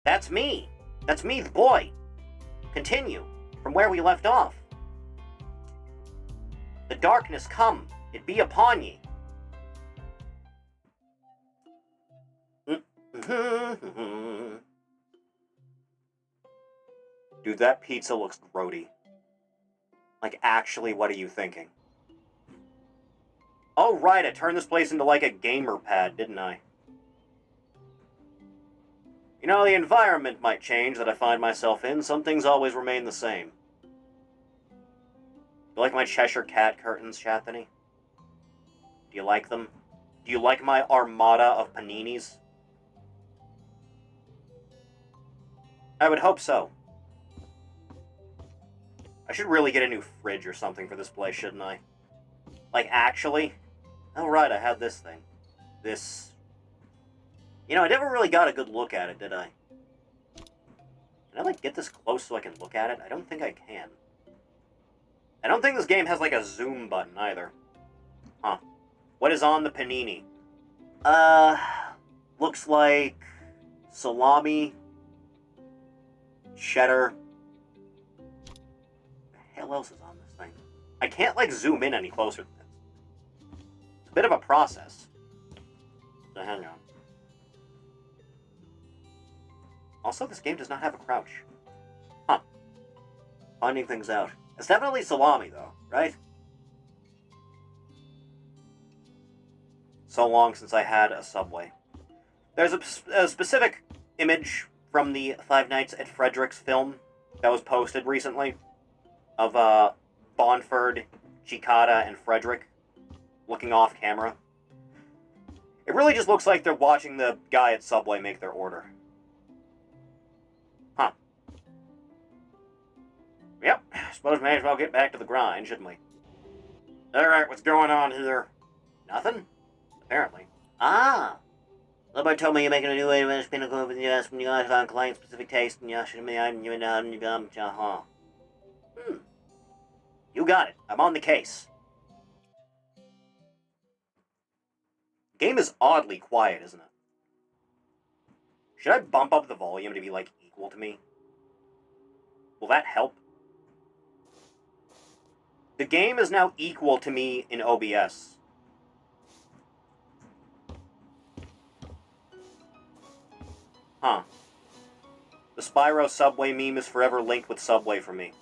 That's me! That's me, the boy! Continue, from where we left off. The darkness come, it be upon ye. Dude, that pizza looks grody. Like, actually, what are you thinking? Oh, right, I turned this place into like a gamer pad, didn't I? You know, the environment might change that I find myself in. Some things always remain the same. You like my Cheshire Cat curtains, Chathany? Do you like them? Do you like my armada of paninis? I would hope so. I should really get a new fridge or something for this place, shouldn't I? Like, actually? Oh, right, I had this thing. This... You know, I never really got a good look at it, did I? Can I, like, get this close so I can look at it? I don't think I can. I don't think this game has, like, a zoom button, either. Huh. What is on the panini? Looks like... salami... cheddar... What the hell else is on this thing? I can't, like, zoom in any closer than this. It's a bit of a process. So hang on. Also, this game does not have a crouch. Huh. Finding things out. It's definitely salami, though, right? So long since I had a Subway. There's a specific image from the Five Nights at Frederick's film that was posted recently of Bonford, Chicada, and Frederick looking off camera. It really just looks like they're watching the guy at Subway make their order. Huh. Yep, suppose we may as well get back to the grind, shouldn't we? Alright, what's going on here? Nothing? Apparently. Ah! Somebody told me you're making a new way to manage pinnacle over the US when you guys on client-specific taste and you should be on you You got it. I'm on the case. Game is oddly quiet, isn't it? Should I bump up the volume to be, like, equal to me? Will that help? The game is now equal to me in OBS. Huh. The Spyro Subway meme is forever linked with Subway for me.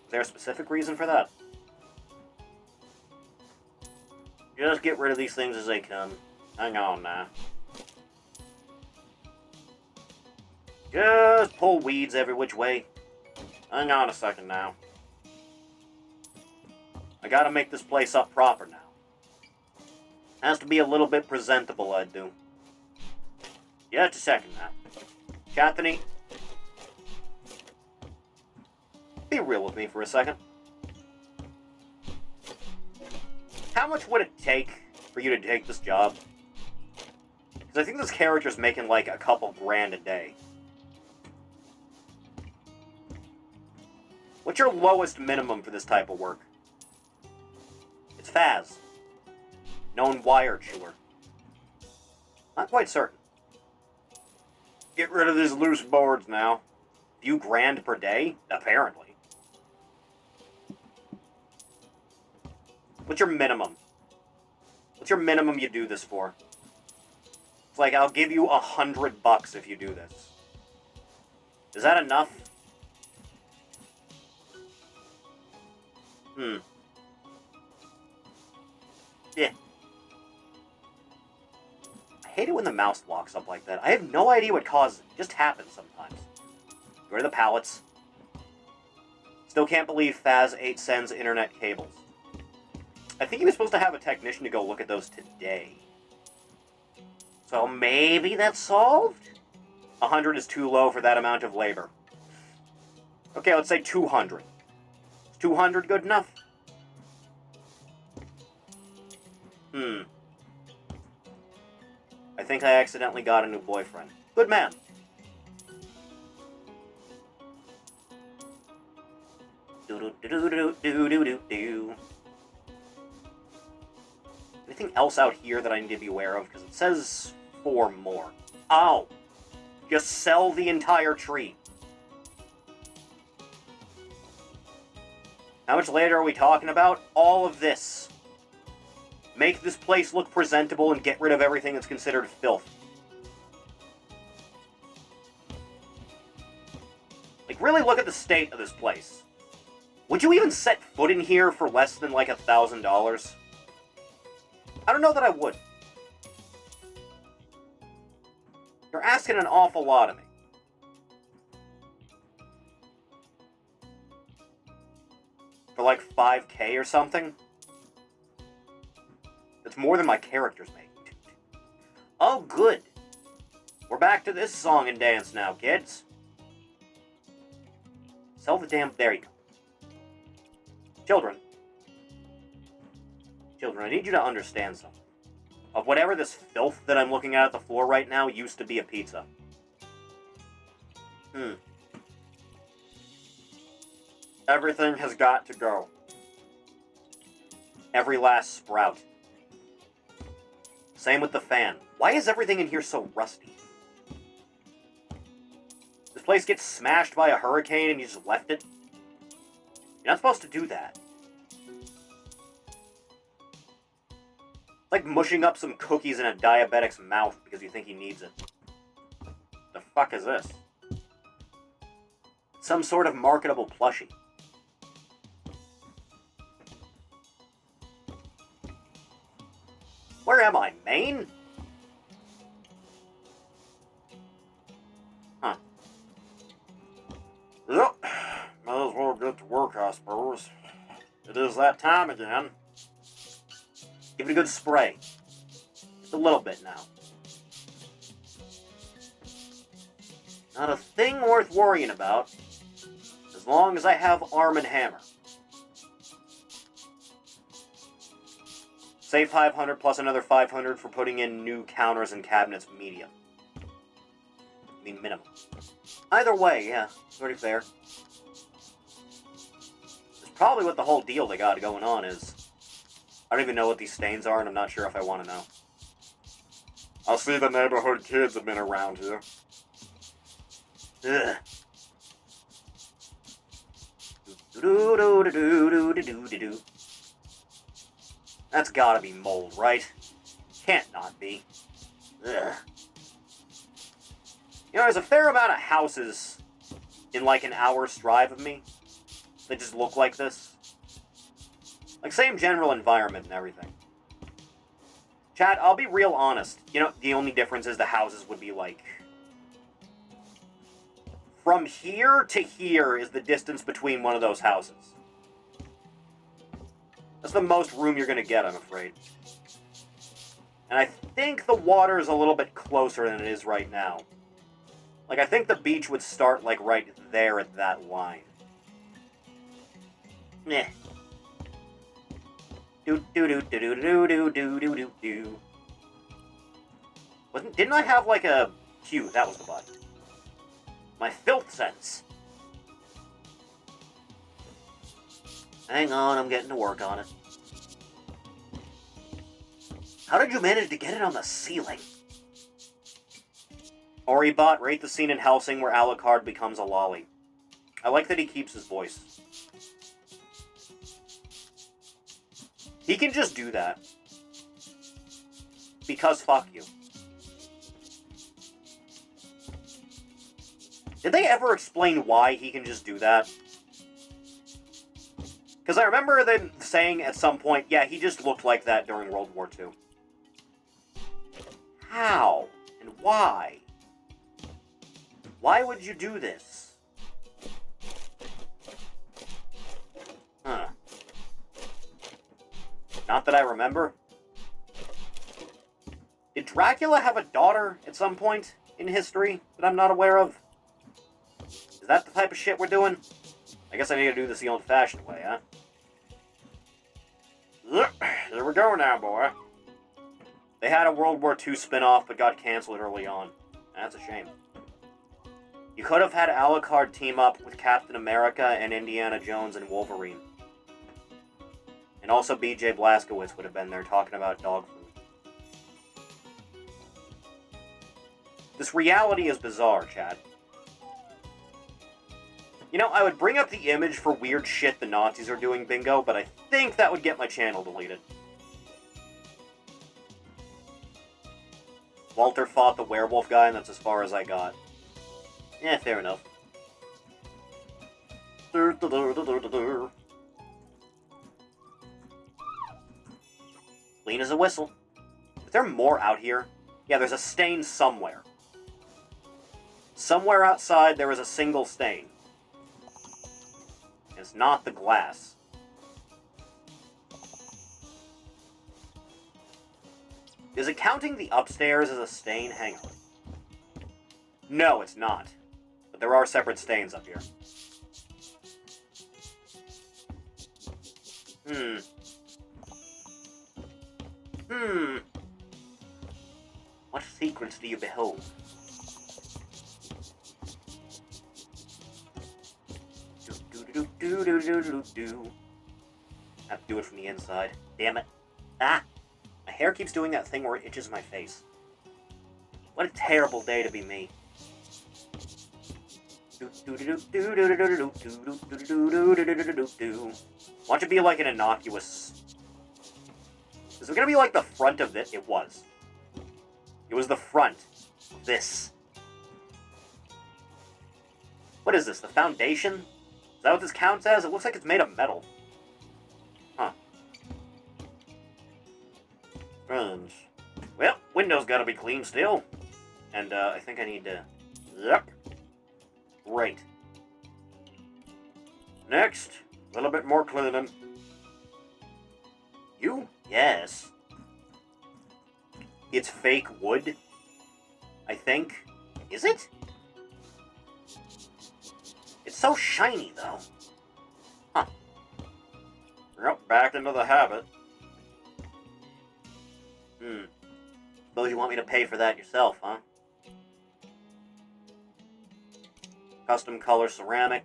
Is there a specific reason for that? Just get rid of these things as they come. Hang on now. Just pull weeds every which way. Hang on a second now. I gotta make this place up proper now. Has to be a little bit presentable, I do. Just a second now. Chathany, be real with me for a second. How much would it take for you to take this job? Because I think this character's making like a couple grand a day. What's your lowest minimum for this type of work? It's Faz. Known wire chewer. Not quite certain. Get rid of these loose boards now. Few grand per day? Apparently. What's your minimum? What's your minimum you do this for? It's like, I'll give you $100 if you do this. Is that enough? Yeah. I hate it when the mouse locks up like that. I have no idea what causes it. It just happens sometimes. Get rid of the pallets. Still can't believe Faz 8 sends internet cables. I think he was supposed to have a technician to go look at those today. So maybe that's solved? 100 is too low for that amount of labor. Okay, let's say 200. Is 200 good enough? I think I accidentally got a new boyfriend. Good man. Do-do-do-do-do-do-do-do. Anything else out here that I need to be aware of? Because it says 4 more. Oh! Just sell the entire tree. How much later are we talking about? All of this. Make this place look presentable and get rid of everything that's considered filth. Like, really look at the state of this place. Would you even set foot in here for less than, like, $1,000? I don't know that I would. You're asking an awful lot of me. For like $5K or something? That's more than my character's making. Oh, good. We're back to this song and dance now, kids. Sell the damn... There you go. Children. Children, I need you to understand something. Of whatever this filth that I'm looking at the floor right now used to be a pizza. Everything has got to go. Every last sprout. Same with the fan. Why is everything in here so rusty? This place gets smashed by a hurricane and you just left it? You're not supposed to do that. It's like mushing up some cookies in a diabetic's mouth because you think he needs it. The fuck is this? Some sort of marketable plushie. Where am I, Maine? Huh. Yep. Might as well get to work, I suppose. It is that time again. Give it a good spray. Just a little bit now. Not a thing worth worrying about, as long as I have Arm and Hammer. Save 500 plus another 500 for putting in new counters and cabinets medium. I mean minimum. Either way, yeah, pretty fair. It's probably what the whole deal they got going on is. I don't even know what these stains are, and I'm not sure if I want to know. I'll see the neighborhood kids have been around here. Ugh. Do-do-do-do-do-do-do-do-do. That's gotta be mold, right? Can't not be. Ugh. You know, there's a fair amount of houses in like an hour's drive of me that just look like this. Like, same general environment and everything. Chat, I'll be real honest. You know, the only difference is the houses would be like... From here to here is the distance between one of those houses. That's the most room you're going to get, I'm afraid. And I think the water is a little bit closer than it is right now. Like, I think the beach would start, like, right there at that line. Meh. Do-do-do-do-do-do-do-do-do-do. Didn't I have, like, a... Q, that was the button. My filth sense. Hang on, I'm getting to work on it. How did you manage to get it on the ceiling? Oribot, rate the scene in Helsing where Alucard becomes a lolly. I like that he keeps his voice. He can just do that. Because fuck you. Did they ever explain why he can just do that? Because I remember them saying at some point, yeah, he just looked like that during World War II. How? And why? Why would you do this? Huh. Not that I remember. Did Dracula have a daughter at some point in history that I'm not aware of? Is that the type of shit we're doing? I guess I need to do this the old-fashioned way, huh? There we go now, boy. They had a World War II spin-off, but got canceled early on. That's a shame. You could have had Alucard team up with Captain America and Indiana Jones and Wolverine. And also B.J. Blazkowicz would have been there talking about dog food. This reality is bizarre, Chad. You know, I would bring up the image for weird shit the Nazis are doing bingo, but I think that would get my channel deleted. Walter fought the werewolf guy, and that's as far as I got. Yeah, fair enough. Clean as a whistle. Is there more out here? Yeah, there's a stain somewhere. Somewhere outside there is a single stain. It's not the glass. Is it counting the upstairs as a stain? Hang on. No, it's not. But there are separate stains up here. What secrets do you behold? Do. I have to do it from the inside. Damn it. Ah! My hair keeps doing that thing where it itches my face. What a terrible day to be me. Want to be like an innocuous... Is it gonna be like the front of this? It was. It was the front. This. What is this? The foundation? Is that what this counts as? It looks like it's made of metal. Huh. Friends. Well, window's gotta be clean still. And, I think I need to... Yep. Great. Next, a little bit more cleaning. You? Yes. It's fake wood, I think. Is it? It's so shiny, though. Huh. Yep, back into the habit. Suppose you want me to pay for that yourself, huh? Custom color ceramic.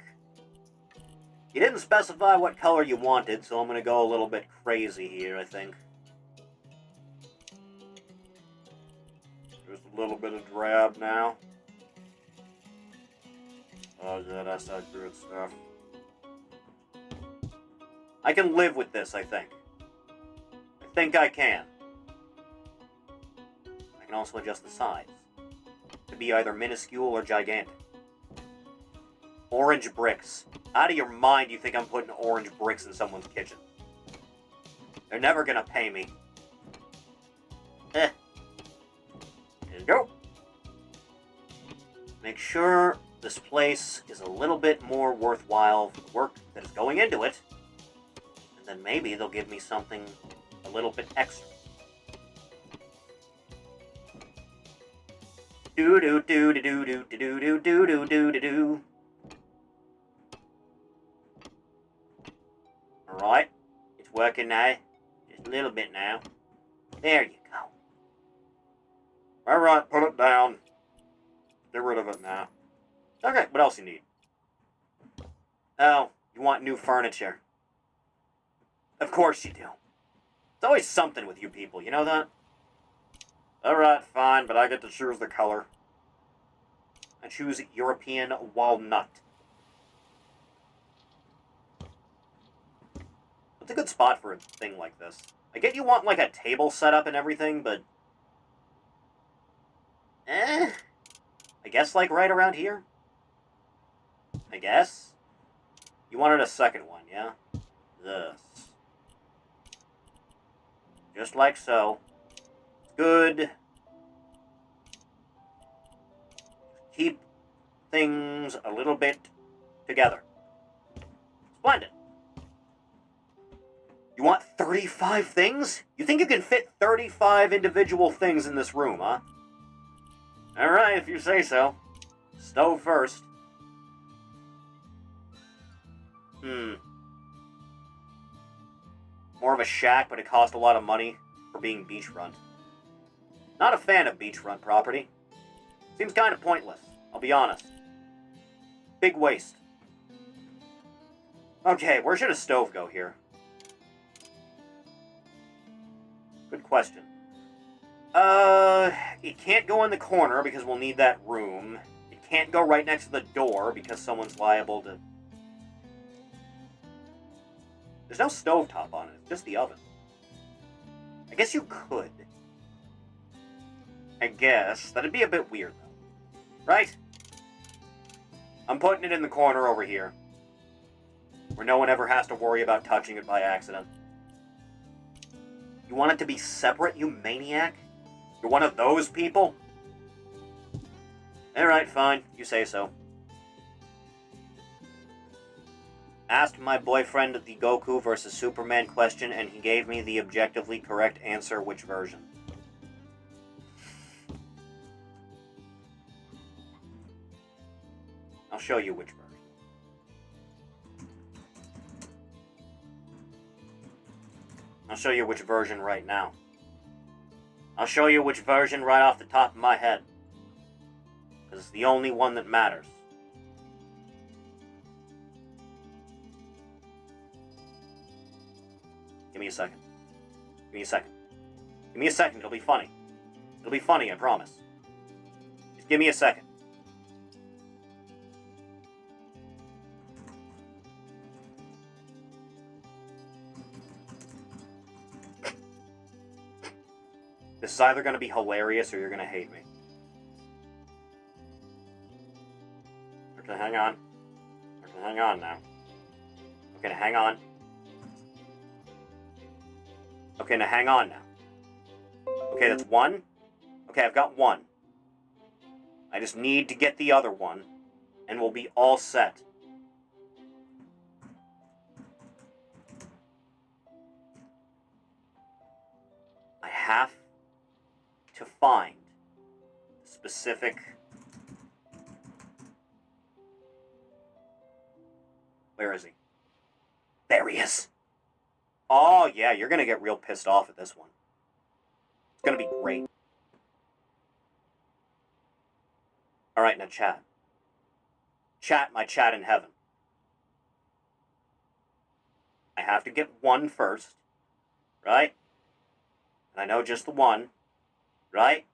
You didn't specify what color you wanted, so I'm gonna go a little bit crazy here, I think. Just a little bit of drab now. Oh yeah, that's that good stuff. I can live with this, I think. I think I can. I can also adjust the size to be either minuscule or gigantic. Orange bricks. Out of your mind you think I'm putting orange bricks in someone's kitchen. They're never gonna pay me. There you go. Make sure this place is a little bit more worthwhile for the work that is going into it. And then maybe they'll give me something a little bit extra. Do do do do do do do do do do do do do. Alright, it's working now. Just a little bit now. There you go. Alright, put it down. Get rid of it now. Okay, what else you need? Oh, you want new furniture. Of course you do. It's always something with you people, you know that? Alright, fine, but I get to choose the color. I choose European walnut. It's a good spot for a thing like this. I get you want, like, a table set up and everything, but... I guess, like, right around here? I guess? You wanted a second one, yeah? This. Just like so. Good. Keep things a little bit together. Splendid. You want 35 things? You think you can fit 35 individual things in this room, huh? Alright, if you say so. Stove first. More of a shack, but it cost a lot of money for being beachfront. Not a fan of beachfront property. Seems kind of pointless, I'll be honest. Big waste. Okay, where should a stove go here? Good question. It can't go in the corner because we'll need that room. It can't go right next to the door because someone's liable to... There's no stovetop on it, it's just the oven. I guess you could. I guess. That'd be a bit weird, though. Right? I'm putting it in the corner over here, where no one ever has to worry about touching it by accident. You want it to be separate, you maniac? You're one of those people? Alright, fine. You say so. Asked my boyfriend the Goku versus Superman question, and he gave me the objectively correct answer. Which version? I'll show you which version. I'll show you which version right now. I'll show you which version right off the top of my head. Because it's the only one that matters. Give me a second. Give me a second. Give me a second, it'll be funny. It'll be funny, I promise. Just give me a second. This is either going to be hilarious or you're going to hate me. Okay, hang on. Okay, hang on now. Okay, now hang on. Okay, now hang on now. Okay, that's one. Okay, I've got one. I just need to get the other one, and we'll be all set. I have to find specific... Where is he? There he is! Oh, yeah, you're gonna get real pissed off at this one. It's gonna be great. Alright, now chat. Chat my chat in heaven. I have to get one first, right? And I know just the one, right?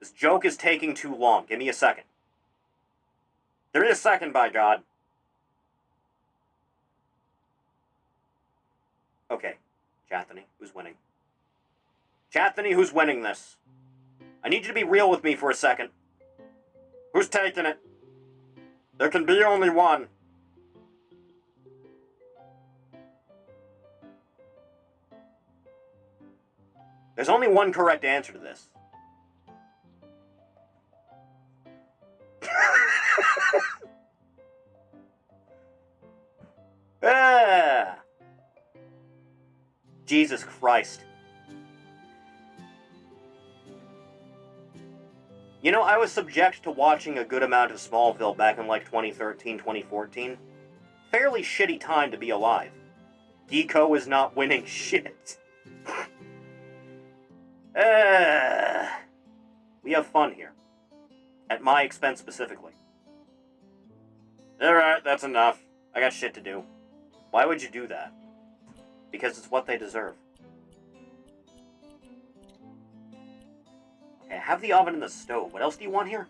This joke is taking too long. Give me a second. There is a second, by God. Okay, Chathany, who's winning? Chathany, who's winning this? I need you to be real with me for a second. Who's taking it? There can be only one. There's only one correct answer to this. Ah! Jesus Christ. You know, I was subject to watching a good amount of Smallville back in like 2013, 2014. Fairly shitty time to be alive. Geeko is not winning shit. We have fun here. At my expense specifically. Alright, that's enough. I got shit to do. Why would you do that? Because it's what they deserve. Okay, have the oven and the stove. What else do you want here?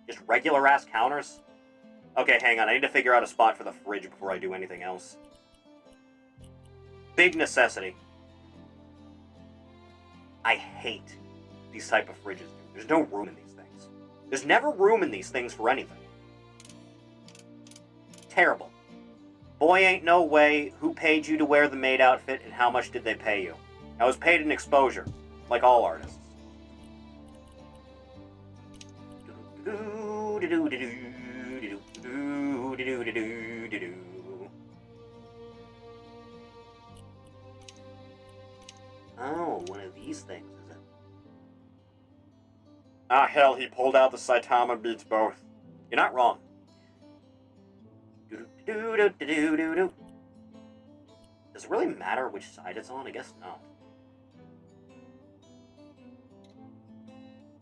Just regular-ass counters? Okay, hang on. I need to figure out a spot for the fridge before I do anything else. Big necessity. I hate these type of fridges. There's no room in these things. There's never room in these things for anything. Terrible. Boy, ain't no way. Who paid you to wear the maid outfit, and how much did they pay you? I was paid in exposure, like all artists. Oh, one of these things, is it? Ah, hell, he pulled out the Saitama beats both. You're not wrong. Does it really matter which side it's on? I guess not.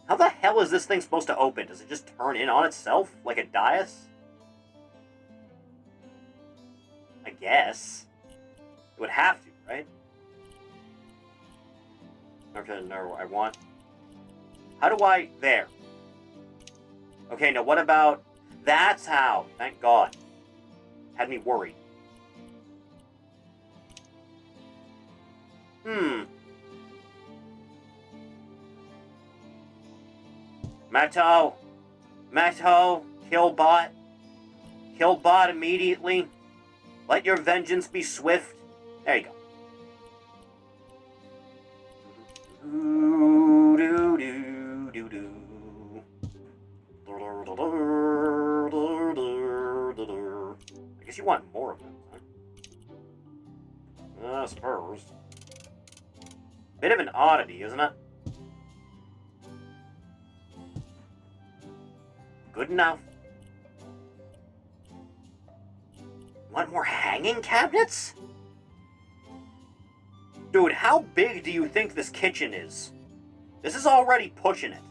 How the hell is this thing supposed to open? Does it just turn in on itself? Like a dais? I guess. It would have to, right? Okay, no, I want How do I... There. Okay, now what about... That's how. Thank God. Had me worried. Matto. Matto. Kill bot. Kill bot immediately. Let your vengeance be swift. There you go. I guess you want more of them, huh? I suppose. Bit of an oddity, isn't it? Good enough. Want more hanging cabinets? Dude, how big do you think this kitchen is? This is already pushing it.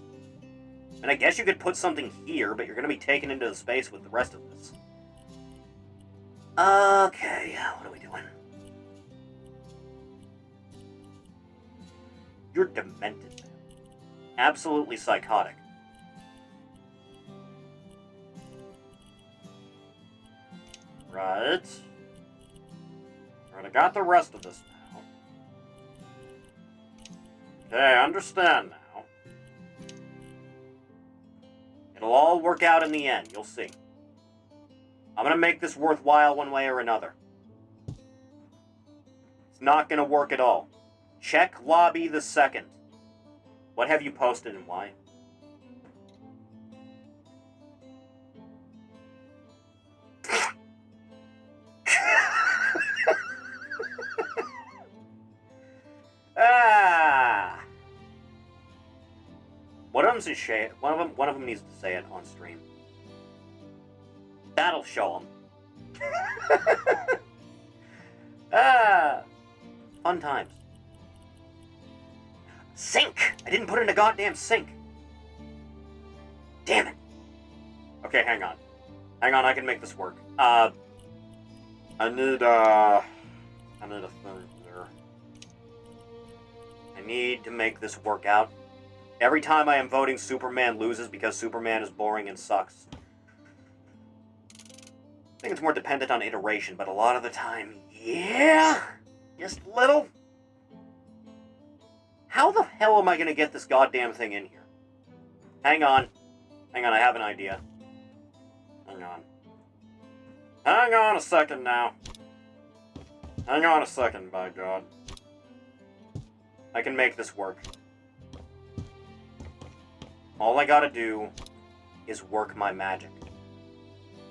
And I guess you could put something here, but you're going to be taken into the space with the rest of this. Okay, what are we doing? You're demented, man. Absolutely psychotic. Right. Right, I got the rest of this now. Okay, I understand now. It'll all work out in the end, you'll see. I'm gonna make this worthwhile one way or another. It's not gonna work at all. Check lobby the second. What have you posted and why? One of them needs to say it on stream. That'll show them. Fun times. Sink! I didn't put it in a goddamn sink. Damn it. Okay, hang on. Hang on, I can make this work. I need a thing here. I need to make this work out. Every time I am voting, Superman loses because Superman is boring and sucks. I think it's more dependent on iteration, but a lot of the time, yeah, just a little. How the hell am I going to get this goddamn thing in here? Hang on. Hang on, I have an idea. Hang on. Hang on a second now. Hang on a second, by God. I can make this work. All I gotta do is work my magic.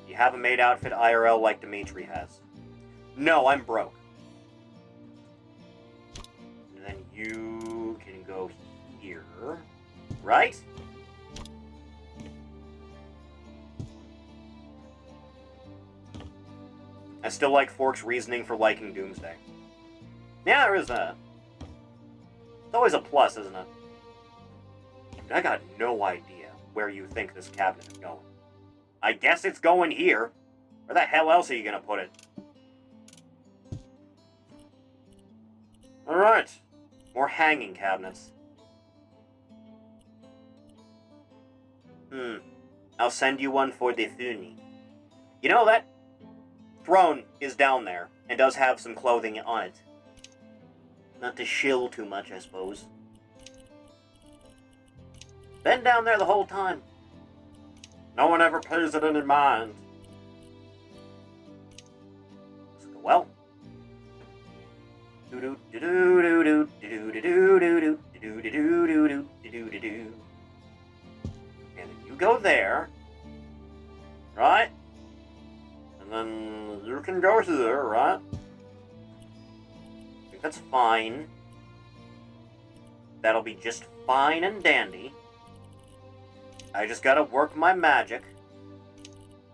You have a maid outfit IRL like Dimitri has. No, I'm broke. And then you can go here, right? I still like Fork's reasoning for liking Doomsday. Yeah, there is that. It's always a plus, isn't it? I got no idea where you think this cabinet is going. I guess it's going here. Where the hell else are you gonna put it? Alright. More hanging cabinets. I'll send you one for the Funi. You know, that throne is down there, and does have some clothing on it. Not to shill too much, I suppose. Been down there the whole time. No one ever pays it any mind. Well. And then you go there. Right? And then you can go here, right? I think that's fine. That'll be just fine and dandy. I just gotta work my magic.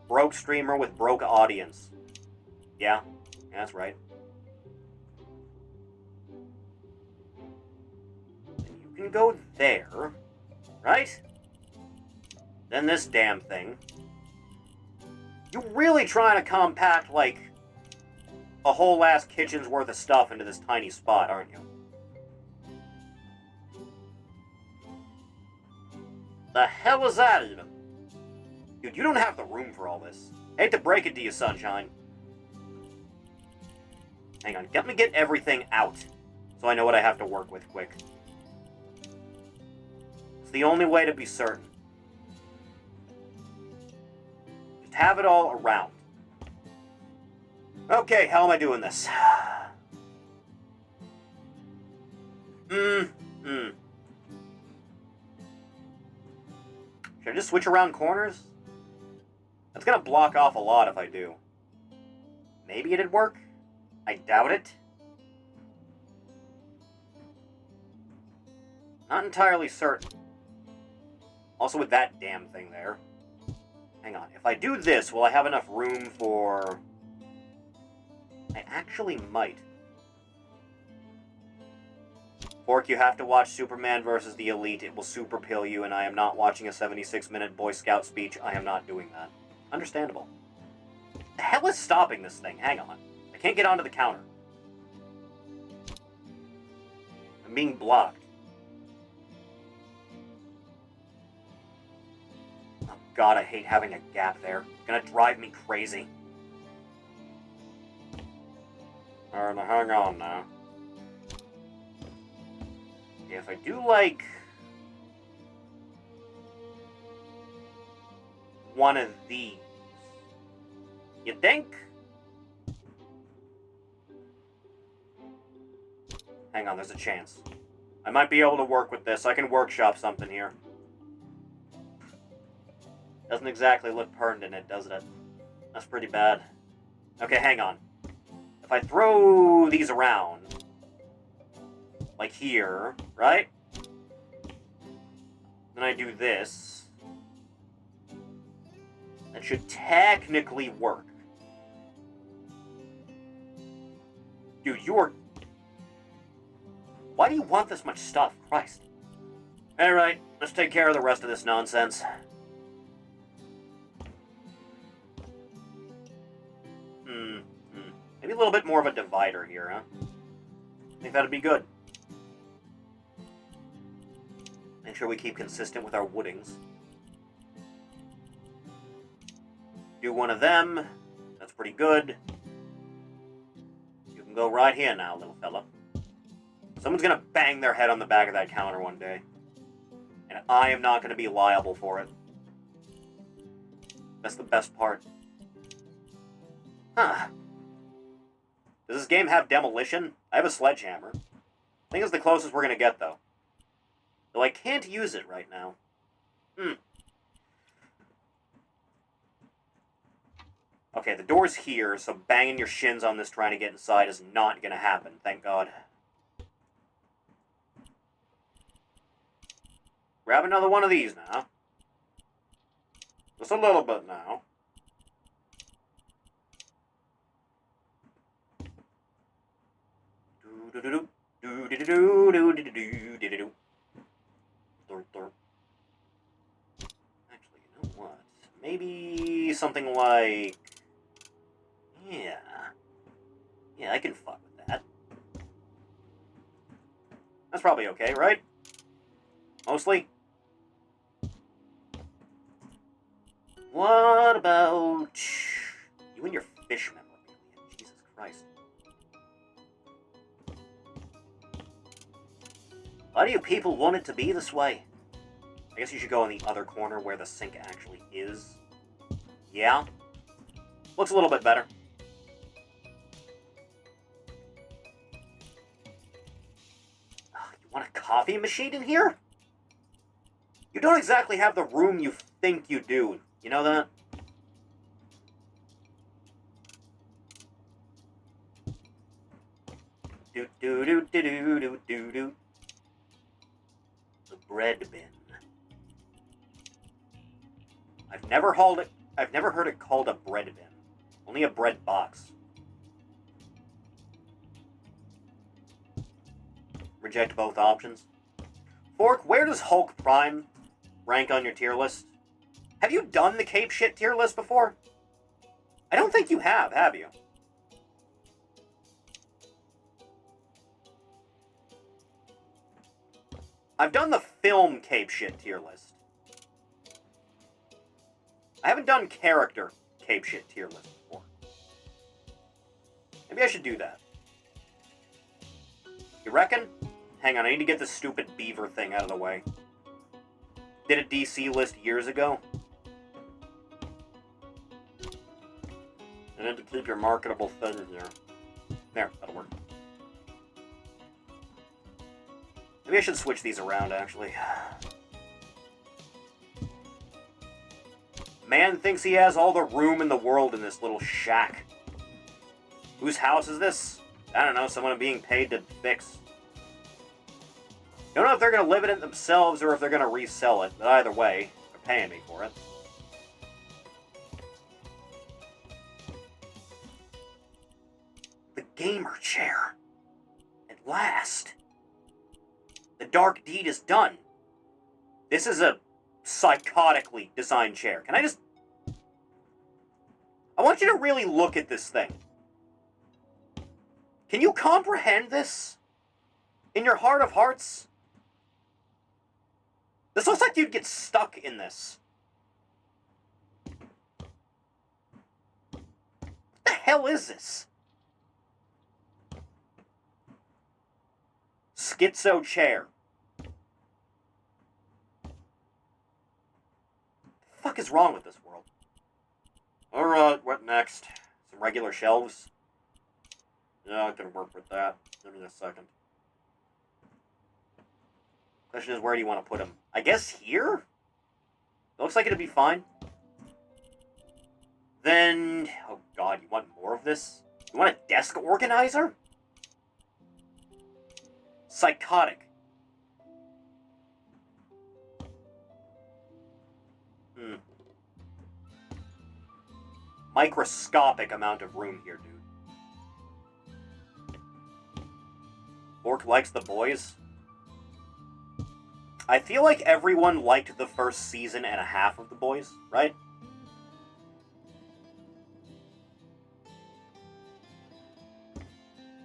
Broke streamer with broke audience. Yeah, that's right. And you can go there, right? Then this damn thing. You're really trying to compact, like, a whole ass kitchen's worth of stuff into this tiny spot, aren't you? The hell is that even? Dude, you don't have the room for all this. Hate to break it to you, Sunshine. Hang on, let me get everything out, so I know what I have to work with quick. It's the only way to be certain. Just have it all around. Okay, how am I doing this? Should I just switch around corners? That's gonna block off a lot if I do. Maybe it'd work? I doubt it. Not entirely certain. Also with that damn thing there. Hang on, if I do this, will I have enough room for... I actually might. Fork, you have to watch Superman versus the Elite. It will super pill you, and I am not watching a 76-minute Boy Scout speech. I am not doing that. Understandable. The hell is stopping this thing? Hang on. I can't get onto the counter. I'm being blocked. Oh god, I hate having a gap there. It's gonna drive me crazy. Alright, hang on now. Yeah, if I do, like... one of these... You think? Hang on, there's a chance. I might be able to work with this. I can workshop something here. Doesn't exactly look pertinent, does it? That's pretty bad. Okay, hang on. If I throw these around, like here, right? Then I do this. That should technically work. Dude, you are... Why do you want this much stuff? Christ. Alright, let's take care of the rest of this nonsense. Maybe a little bit more of a divider here, huh? I think that'd be good. Make sure we keep consistent with our woodings. Do one of them. That's pretty good. You can go right here now, little fella. Someone's gonna bang their head on the back of that counter one day. And I am not gonna be liable for it. That's the best part. Huh. Does this game have demolition? I have a sledgehammer. I think it's the closest we're gonna get, though. Though I can't use it right now. Okay, the door's here, so banging your shins on this trying to get inside is not gonna happen, thank God. Grab another one of these now. Just a little bit now. Actually, you know what? Maybe something like... Yeah. Yeah, I can fuck with that. That's probably okay, right? Mostly? What about... you and your fish memorabilia? Jesus Christ. Why do you people want it to be this way? I guess you should go in the other corner where the sink actually is. Yeah? Looks a little bit better. You want a coffee machine in here? You don't exactly have the room you think you do. You know that? Do-do-do-do-do-do-do-do. The bread bin. I've never heard it called a bread bin. Only a bread box. Reject both options. Fork, where does Hulk Prime rank on your tier list? Have you done the Cape Shit tier list before? I don't think you have you? I've done the film Cape Shit tier list. I haven't done character cape shit tier list before. Maybe I should do that. You reckon? Hang on, I need to get this stupid beaver thing out of the way. Did a DC list years ago. I need to keep your marketable thing here. There, that'll work. Maybe I should switch these around, actually. Man thinks he has all the room in the world in this little shack. Whose house is this? I don't know, someone being paid to fix. Don't know if they're going to live in it themselves or if they're going to resell it, but either way, they're paying me for it. The gamer chair. At last. The dark deed is done. This is a psychotically designed chair. Can I just... I want you to really look at this thing. Can you comprehend this? In your heart of hearts? This looks like you'd get stuck in this. What the hell is this? Schizo chair. What the fuck is wrong with this world? Alright, what next? Some regular shelves? Yeah, I can work with that. Give me a second. Question is, where do you want to put them? I guess here? It looks like it'd be fine. Then... oh god, you want more of this? You want a desk organizer? Psychotic. Microscopic amount of room here, dude. Orc likes The Boys. I feel like everyone liked the first season and a half of The Boys, right?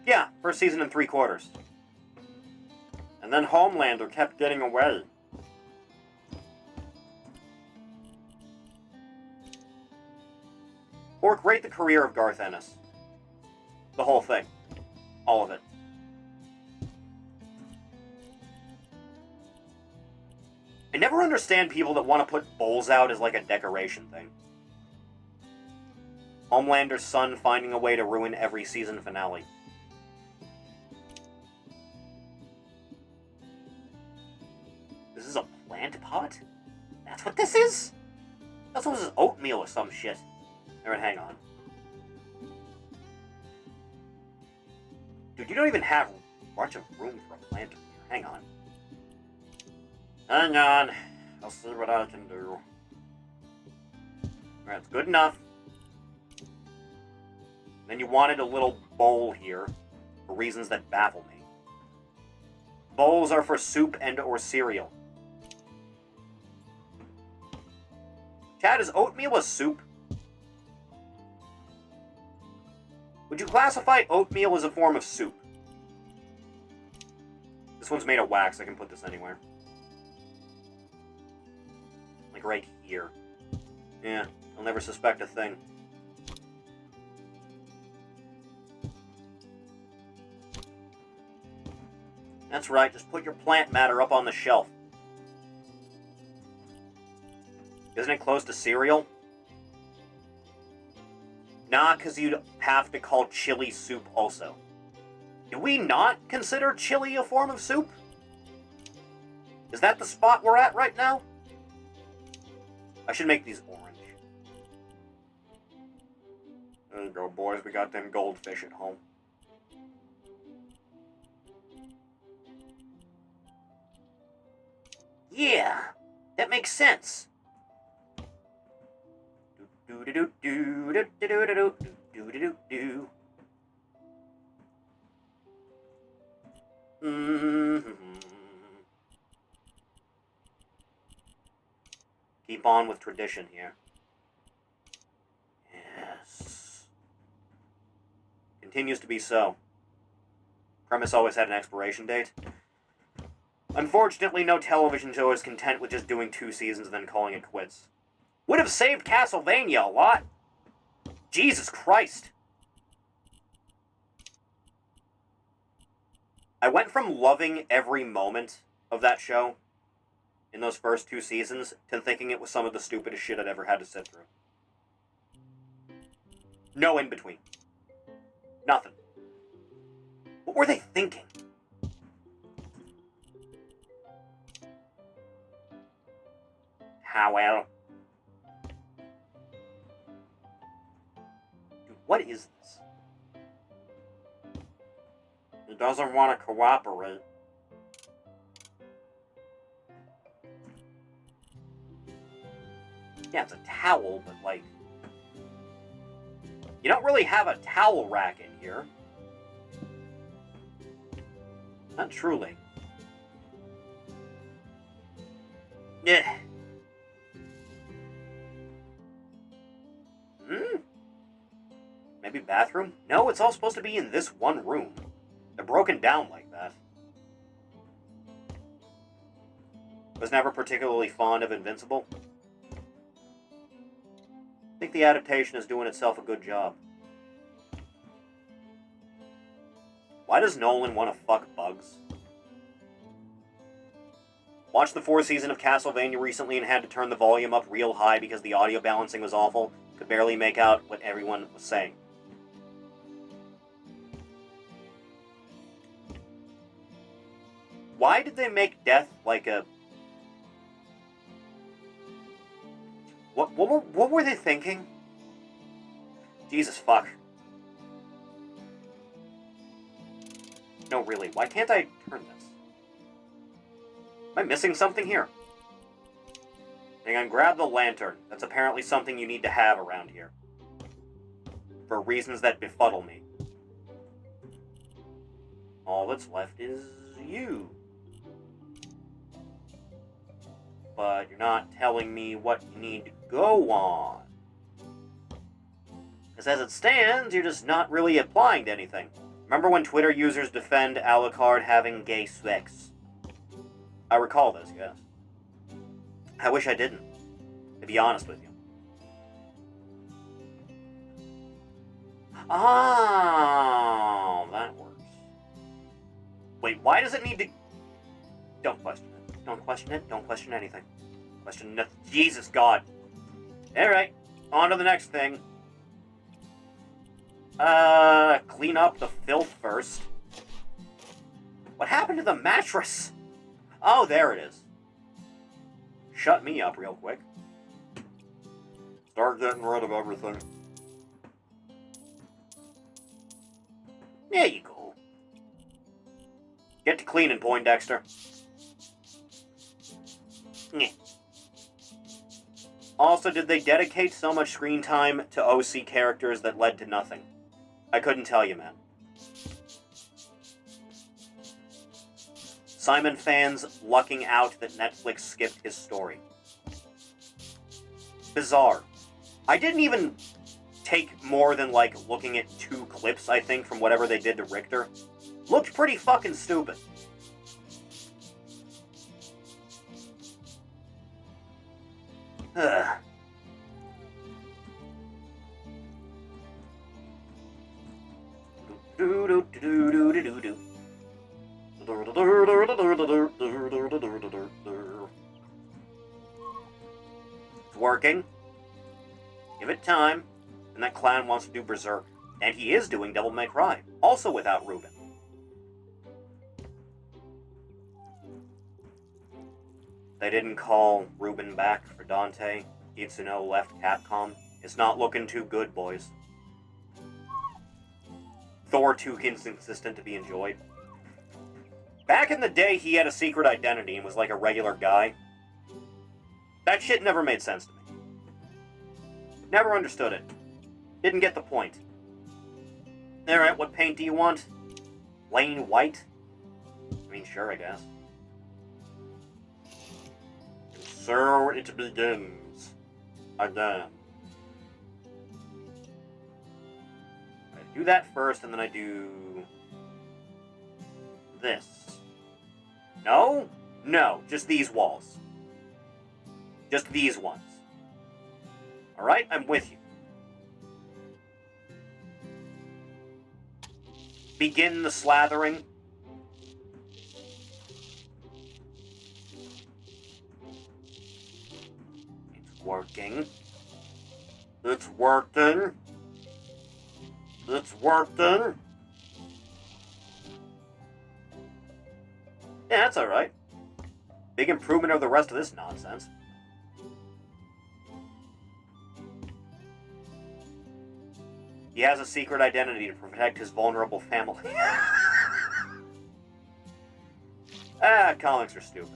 Yeah, first season and 3/4. And then Homelander kept getting away. Orc, rate the career of Garth Ennis. The whole thing. All of it. I never understand people that want to put bowls out as like a decoration thing. Homelander's son finding a way to ruin every season finale. This is a plant pot? That's what this is? That's what this is, oatmeal or some shit. Alright, hang on. Dude, you don't even have much of room for a plant here. Hang on. Hang on. I'll see what I can do. Alright, it's good enough. Then you wanted a little bowl here, for reasons that baffle me. Bowls are for soup and or cereal. Chad, is oatmeal a soup? Would you classify oatmeal as a form of soup? This one's made of wax, I can put this anywhere. Like right here. Yeah, I'll never suspect a thing. That's right, just put your plant matter up on the shelf. Isn't it close to cereal? Nah, because you'd have to call chili soup also. Do we not consider chili a form of soup? Is that the spot we're at right now? I should make these orange. There you go, boys. We got them goldfish at home. Yeah, that makes sense. Keep on with tradition here. Yes. Continues to be so. Premise always had an expiration date. Unfortunately, no television show is content with just doing 2 seasons and then calling it quits. Would have saved Castlevania a lot. Jesus Christ. I went from loving every moment of that show in those first 2 seasons to thinking it was some of the stupidest shit I'd ever had to sit through. No in between. Nothing. What were they thinking? How well? Dude, what is this? He doesn't want to cooperate. Yeah, it's a towel, but like... You don't really have a towel rack in here. Not truly. Yeah. Maybe bathroom? No, it's all supposed to be in this one room. They're broken down like that. Was never particularly fond of Invincible. I think the adaptation is doing itself a good job. Why does Nolan want to fuck bugs? Watched the 4th season of Castlevania recently and had to turn the volume up real high because the audio balancing was awful. Could barely make out what everyone was saying. Why did they make death like a... What were they thinking? Jesus fuck. No, really, why can't I turn this? Am I missing something here? Hang on, grab the lantern. That's apparently something you need to have around here. For reasons that befuddle me. All that's left is you. But you're not telling me what you need to go on. Because as it stands, you're just not really applying to anything. Remember when Twitter users defend Alucard having gay sex? I recall this, yes. I wish I didn't, to be honest with you. Oh, that works. Wait, why does it need to... Don't question it. Don't question it. Don't question anything. Question nothing. Jesus God. Alright, on to the next thing. Clean up the filth first. What happened to the mattress? Oh, there it is. Shut me up real quick. Start getting rid of everything. There you go. Get to cleaning, Poindexter. Nyeh. Also, did they dedicate so much screen time to OC characters that led to nothing? I couldn't tell you, man. Simon fans lucking out that Netflix skipped his story. Bizarre. I didn't even take more than, like, looking at 2 clips, I think, from whatever they did to Richter. Looked pretty fucking stupid. Ugh. It's working. Give it time. And that clown wants to do Berserk. And he is doing Devil May Cry. Also without Ruben. They didn't call Ruben back for Dante. Itsuno left Capcom. It's not looking too good, boys. Thor 2 inconsistent to be enjoyed. Back in the day, he had a secret identity and was like a regular guy. That shit never made sense to me. Never understood it. Didn't get the point. Alright, what paint do you want? Plain white? I mean, sure, I guess. And so it begins. Again. I do that first, and then I do... this. No? No, just these walls. Just these ones. Alright, I'm with you. Begin the slathering. It's working. It's working. It's working. Yeah, that's alright. Big improvement over the rest of this nonsense. He has a secret identity to protect his vulnerable family. Comics are stupid.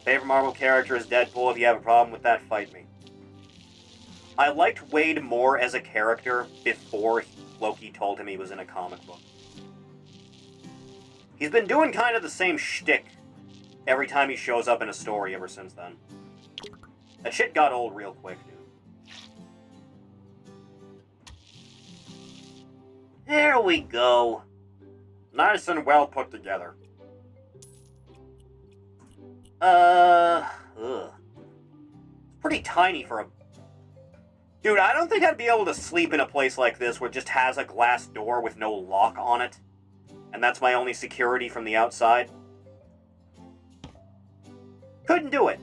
Favorite Marvel character is Deadpool. If you have a problem with that, fight me. I liked Wade more as a character before Loki told him he was in a comic book. He's been doing kind of the same shtick every time he shows up in a story ever since then. That shit got old real quick, dude. There we go. Nice and well put together. It's pretty tiny for a... Dude, I don't think I'd be able to sleep in a place like this where it just has a glass door with no lock on it. And that's my only security from the outside. Couldn't do it.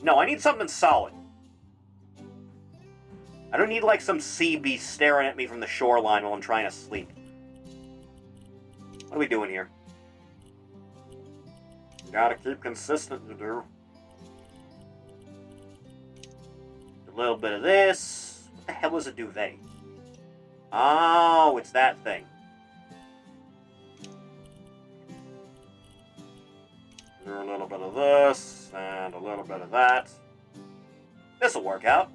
No, I need something solid. I don't need like some sea beast staring at me from the shoreline while I'm trying to sleep. What are we doing here? You gotta keep consistent, you do. A little bit of this. What the hell is a duvet? Oh, it's that thing. Do a little bit of this, and a little bit of that. This'll work out.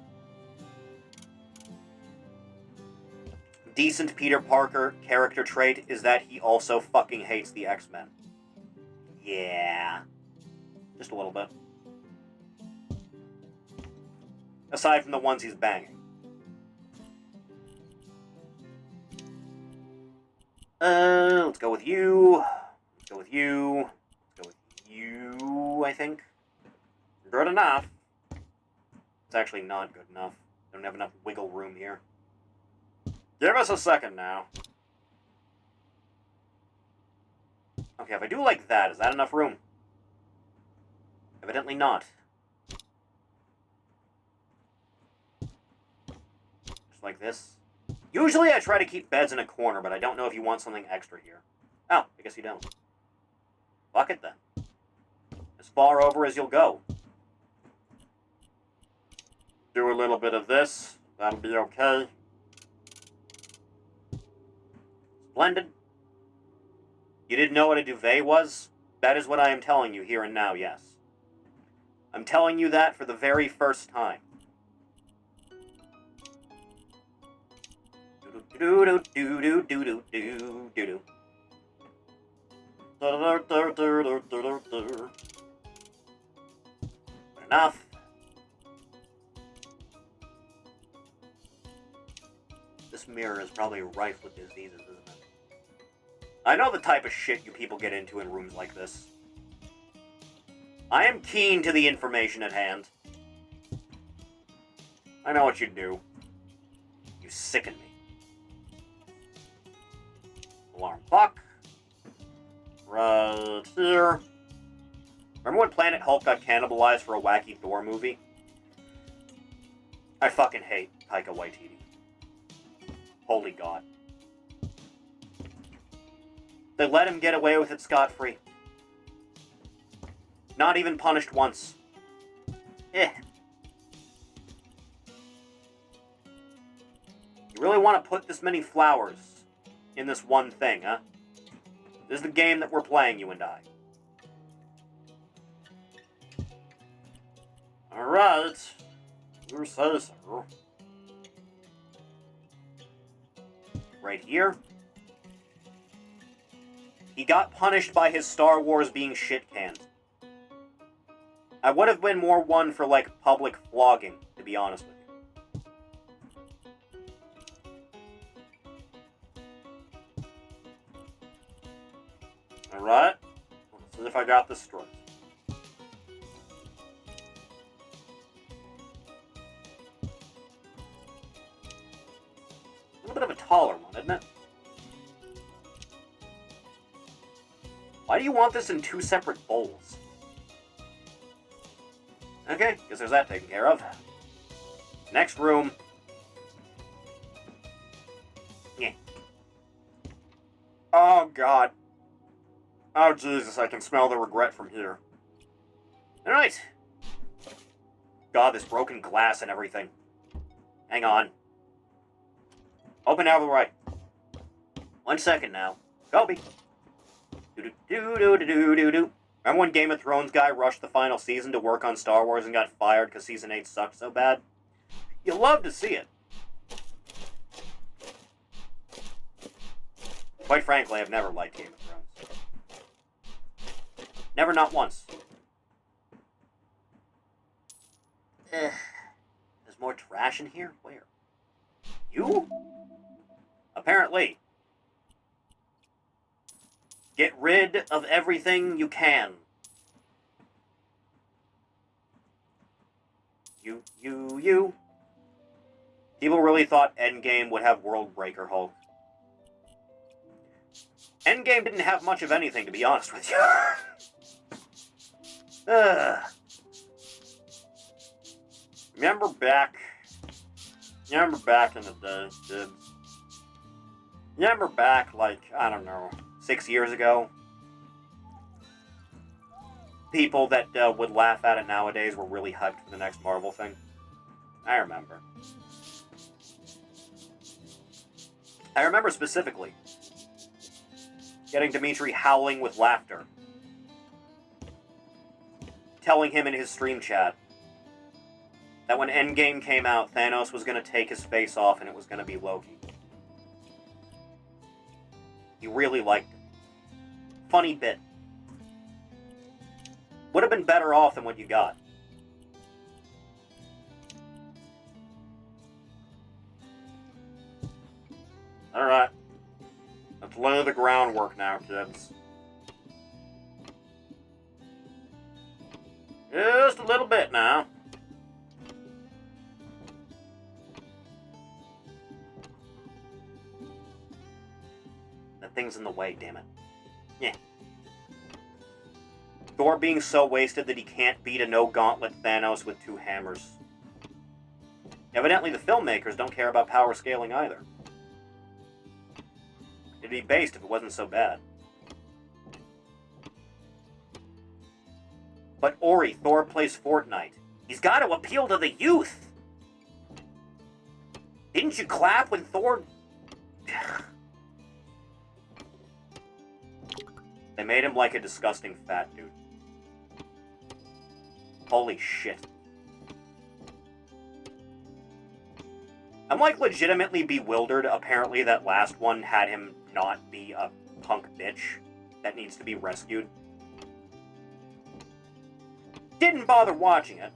Decent Peter Parker character trait is that he also fucking hates the X-Men. Yeah. Just a little bit. Aside from the ones he's banging. Let's go with you. Let's go with you. Let's go with you, I think. Good enough. It's actually not good enough. I don't have enough wiggle room here. Give us a second now. Okay, if I do like that, is that enough room? Evidently not. Just like this. Usually I try to keep beds in a corner, but I don't know if you want something extra here. Oh, I guess you don't. Fuck it then. As far over as you'll go. Do a little bit of this. That'll be okay. Splendid. You didn't know what a duvet was? That is what I am telling you here and now, yes. I'm telling you that for the very first time. Enough. This mirror is probably rife with diseases, isn't it? I know the type of shit you people get into in rooms like this. I am keen to the information at hand. I know what you do. You sicken me. Alarm clock. Right here. Remember when Planet Hulk got cannibalized for a wacky Thor movie? I fucking hate Taika Waititi. Holy God. They let him get away with it scot-free. Not even punished once. You really want to put this many flowers in this one thing, huh? This is the game that we're playing, you and I. Alright. You say so. Right here. He got punished by his Star Wars being shit-canned. I would have been more one for, like, public flogging, to be honest with you. Alright. Let's see if I got this straight. taller one, isn't it? Why do you want this in 2 separate bowls? Okay, guess there's that taken care of. Next room. Yeah. Oh, God. Oh, Jesus, I can smell the regret from here. Alright. God, this broken glass and everything. Hang on. Open out of the right. 1 second now. Kobe. Do-do-do-do-do-do-do. Remember when Game of Thrones guy rushed the final season to work on Star Wars and got fired because Season 8 sucked so bad? You love to see it. Quite frankly, I've never liked Game of Thrones. Never, not once. There's more trash in here? Where? You? Apparently. Get rid of everything you can. You. People really thought Endgame would have World Breaker Hulk. Endgame didn't have much of anything, to be honest with you. Remember back in the day, kids? Remember back, like, I don't know, 6 years ago? People that would laugh at it nowadays were really hyped for the next Marvel thing. I remember. I remember specifically getting Dimitri howling with laughter, telling him in his stream chat that when Endgame came out, Thanos was going to take his face off and it was going to be Loki. He really liked it. Funny bit. Would have been better off than what you got. Alright. Let's lay the groundwork now, kids. Just a little bit now. That thing's in the way, damn it. Yeah. Thor being so wasted that he can't beat a no-gauntlet Thanos with 2 hammers. Evidently the filmmakers don't care about power scaling either. It'd be based if it wasn't so bad. But Ori, Thor plays Fortnite. He's got to appeal to the youth! Didn't you clap when Thor... They made him like a disgusting fat dude. Holy shit. I'm like legitimately bewildered. Apparently that last one had him not be a punk bitch that needs to be rescued. Didn't bother watching it.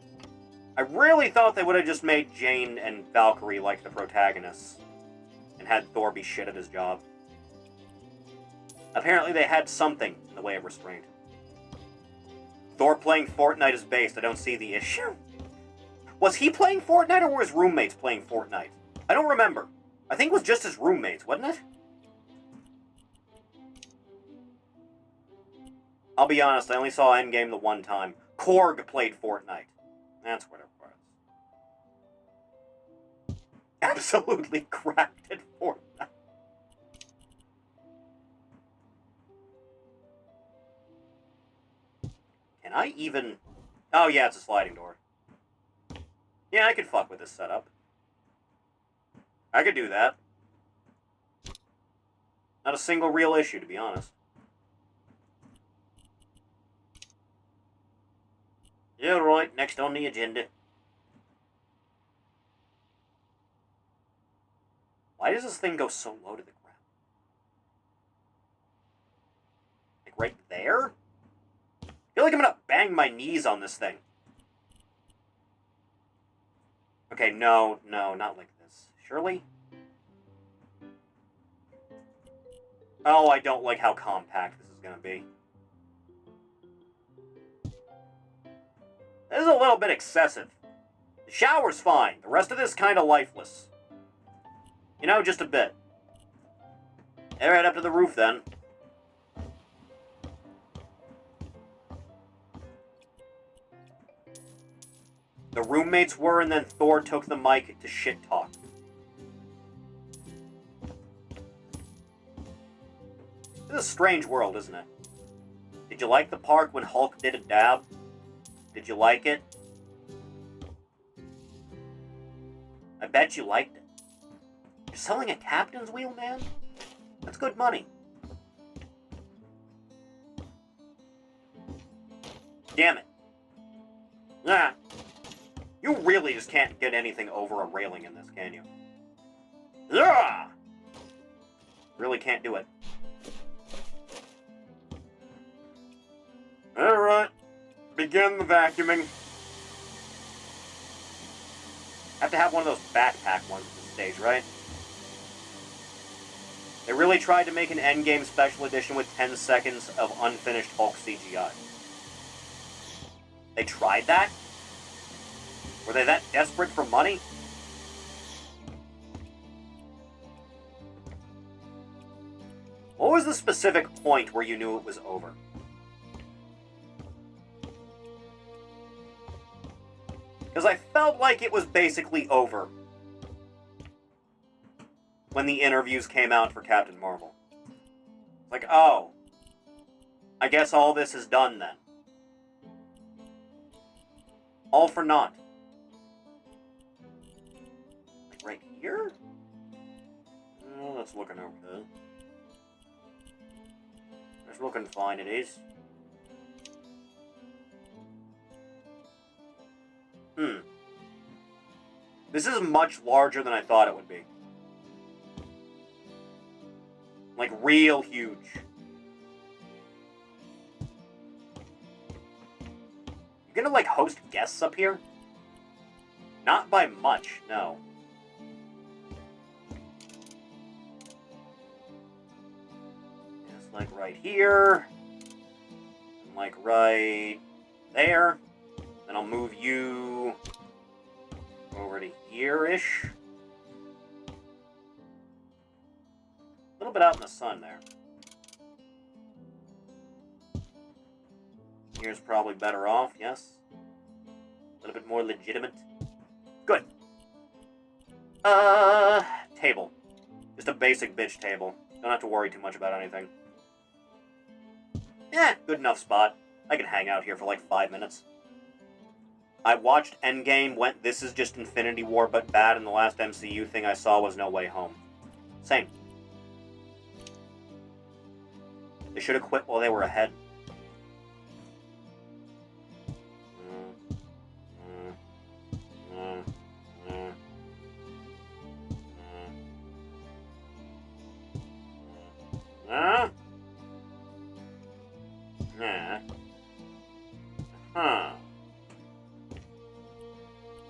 I really thought they would have just made Jane and Valkyrie like the protagonists and had Thor be shit at his job. Apparently they had something in the way of restraint. Thor playing Fortnite is based. I don't see the issue. Was he playing Fortnite or were his roommates playing Fortnite? I don't remember. I think it was just his roommates, wasn't it? I'll be honest, I only saw Endgame the one time. Korg played Fortnite. That's what it was. Absolutely cracked at Fortnite. Can I even... Oh yeah, it's a sliding door. Yeah, I could fuck with this setup. I could do that. Not a single real issue, to be honest. Yeah, right, next on the agenda. Why does this thing go so low to the ground? Like right there? I feel like I'm gonna bang my knees on this thing. Okay, no, not like this. Surely? Oh, I don't like how compact this is gonna be. This is a little bit excessive. The shower's fine. The rest of this is kind of lifeless. You know, just a bit. Alright, up to the roof then. The roommates were, and then Thor took the mic to shit talk. This is a strange world, isn't it? Did you like the park when Hulk did a dab? Did you like it? I bet you liked it. You're selling a captain's wheel, man? That's good money. Damn it. Nah. You really just can't get anything over a railing in this, can you? Ugh! Really can't do it. Alright. Begin the vacuuming. Have to have one of those backpack ones at this stage, right? They really tried to make an Endgame Special Edition with 10 seconds of unfinished Hulk CGI. They tried that? Were they that desperate for money? What was the specific point where you knew it was over? Because I felt like it was basically over when the interviews came out for Captain Marvel. It's like, oh, I guess all this is done then. All for naught. Like right here? Oh, that's looking okay. That's looking fine, it is. This is much larger than I thought it would be. Like, real huge. You gonna, like, host guests up here? Not by much, no. Just, like, right here. And, like, right there. Then I'll move you over to here-ish. A little bit out in the sun there. Here's probably better off, yes. A little bit more legitimate. Good. Table. Just a basic bitch table. Don't have to worry too much about anything. Good enough spot. I can hang out here for like 5 minutes. I watched Endgame, went, this is just Infinity War but bad, and the last MCU thing I saw was No Way Home. Same. They should have quit while they were ahead.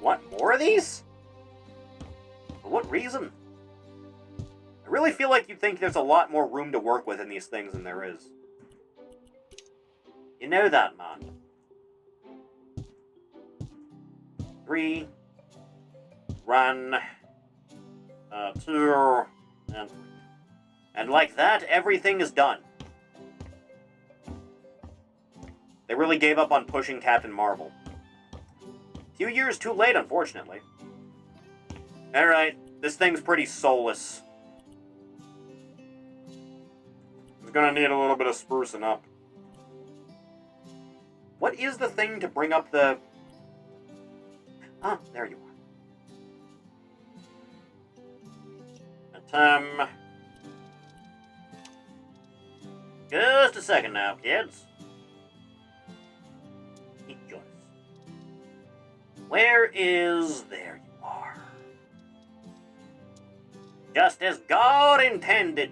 What, more of these? For what reason? I really feel like you'd think there's a lot more room to work with in these things than there is. You know that, man. 3, run, 2, and 3. And like that, everything is done. They really gave up on pushing Captain Marvel. A few years too late, unfortunately. Alright, this thing's pretty soulless. It's gonna need a little bit of sprucing up. What is the thing to bring up the... Ah, there you are. Just a second now, kids. Join us. Where is... There you are. Just as God intended.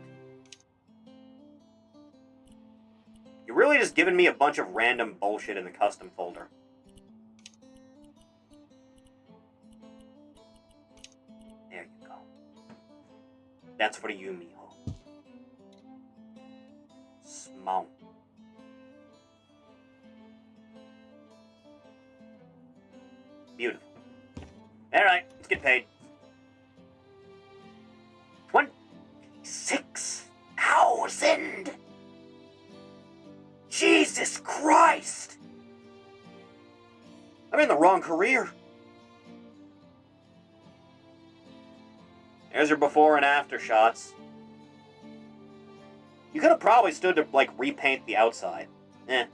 You're really just giving me a bunch of random bullshit in the custom folder. There you go. That's for you, mijo. Small. Beautiful. Alright, let's get paid. 26 $1,000! Jesus Christ! I'm in the wrong career. There's your before and after shots. You could have probably stood to, like, repaint the outside. Guess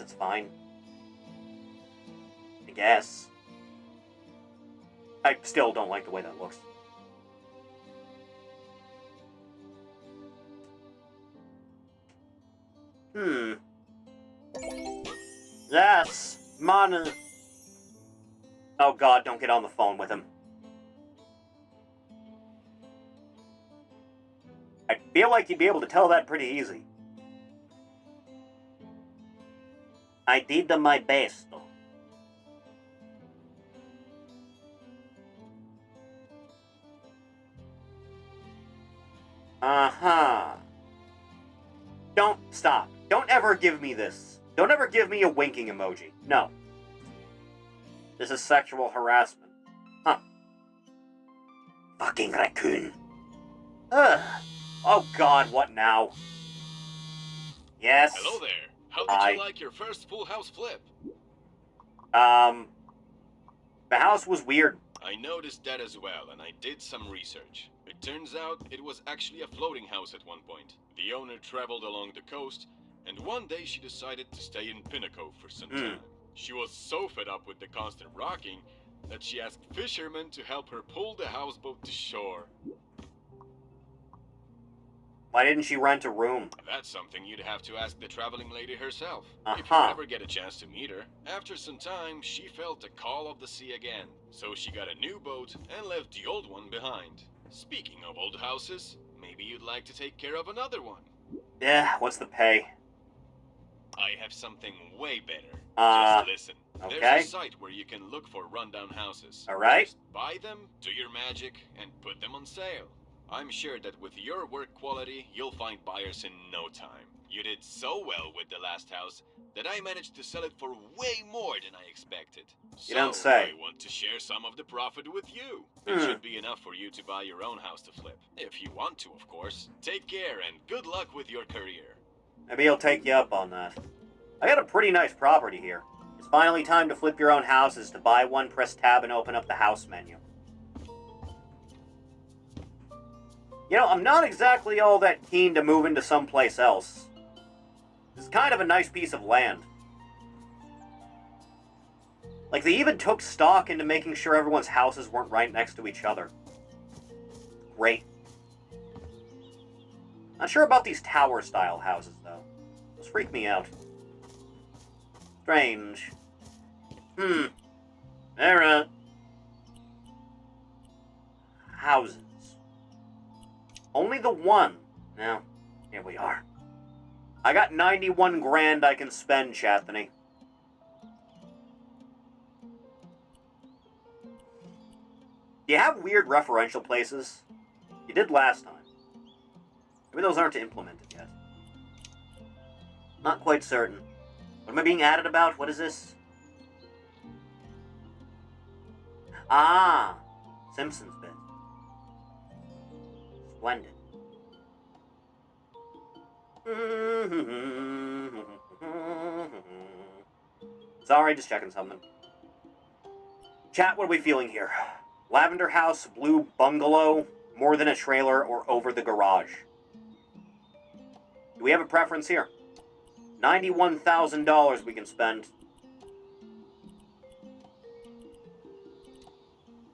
it's fine. I guess. I still don't like the way that looks. Yes, money. Oh god, don't get on the phone with him. I feel like you'd be able to tell that pretty easy. I did my best. Uh-huh. Don't stop. Don't ever give me this. Don't ever give me a winking emoji. No. This is sexual harassment. Huh. Fucking raccoon. Ugh. Oh god, what now? Yes? Hello there. How did you like your first full house flip? The house was weird. I noticed that as well, and I did some research. It turns out it was actually a floating house at one point. The owner traveled along the coast, and one day she decided to stay in Pinnacle for some time. She was so fed up with the constant rocking that she asked fishermen to help her pull the houseboat to shore. Why didn't she rent a room? That's something you'd have to ask the traveling lady herself. Uh-huh. If you ever get a chance to meet her. After some time, she felt the call of the sea again. So she got a new boat and left the old one behind. Speaking of old houses, maybe you'd like to take care of another one. Yeah, what's the pay? I have something way better. Just listen. Okay. There's a site where you can look for rundown houses. Alright. Just buy them, do your magic, and put them on sale. I'm sure that with your work quality, you'll find buyers in no time. You did so well with the last house that I managed to sell it for way more than I expected. You don't say. I want to share some of the profit with you. It should be enough for you to buy your own house to flip. If you want to, of course. Take care and good luck with your career. Maybe he'll take you up on that. I got a pretty nice property here. It's finally time to flip your own houses. To buy one, press tab and open up the house menu. You know, I'm not exactly all that keen to move into someplace else. This is kind of a nice piece of land. Like, they even took stock into making sure everyone's houses weren't right next to each other. Great. Not sure about these tower-style houses, though. Those freak me out. Strange. Alright. Houses. Only the one. Now, here we are. I got 91 grand I can spend, Chathany. Do you have weird referential places? You did last time. Maybe those aren't implemented yet. Not quite certain. What am I being added about? What is this? Ah! Simpsons bit. Splendid. Sorry, just checking something. Chat, what are we feeling here? Lavender house, blue bungalow, more than a trailer, or over the garage? Do we have a preference here? $91,000 we can spend.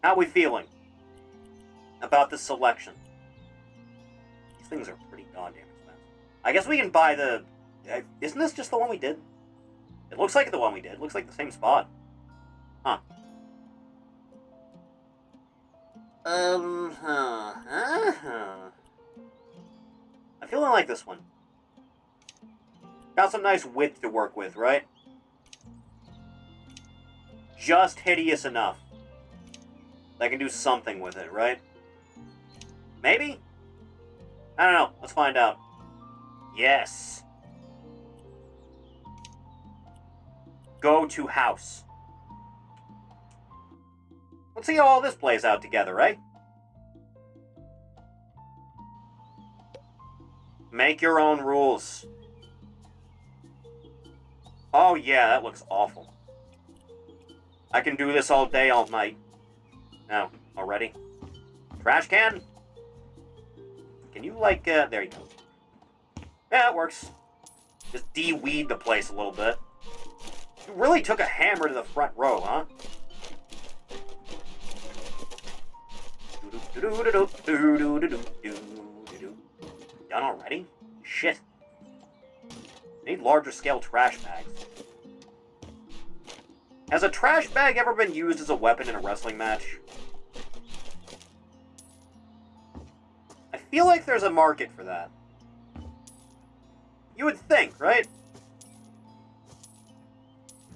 How are we feeling about this selection? These things are pretty goddamn expensive. I guess we can buy the... Isn't this just the one we did? It looks like the one we did. It looks like the same spot. Huh. I'm feeling like this one. Got some nice width to work with, right? Just hideous enough. I can do something with it, right? Maybe? I don't know. Let's find out. Yes. Go to house. Let's see how all this plays out together, right? Make your own rules. Oh yeah, that looks awful. I can do this all day, all night. Now, already? Trash can? Can you, like, there you go. Yeah, it works. Just de-weed the place a little bit. You really took a hammer to the front row, huh? Done already? Shit. Need larger scale trash bags. Has a trash bag ever been used as a weapon in a wrestling match? I feel like there's a market for that. You would think, right?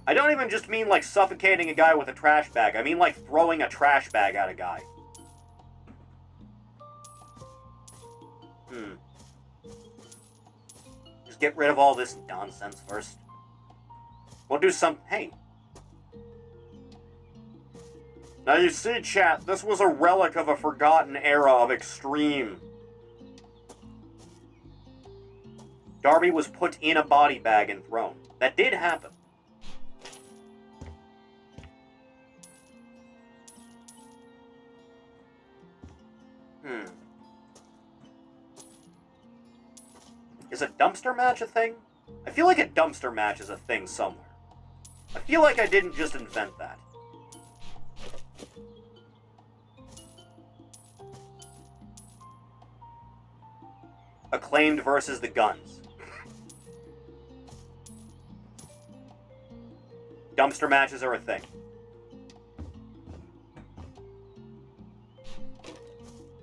I don't even just mean like suffocating a guy with a trash bag. I mean like throwing a trash bag at a guy. Just get rid of all this nonsense first. We'll do some... Hey. Now you see, chat, this was a relic of a forgotten era of extreme. Darby was put in a body bag and thrown. That did happen. Is a dumpster match a thing? I feel like a dumpster match is a thing somewhere. I feel like I didn't just invent that. Acclaimed versus the Guns. Dumpster matches are a thing.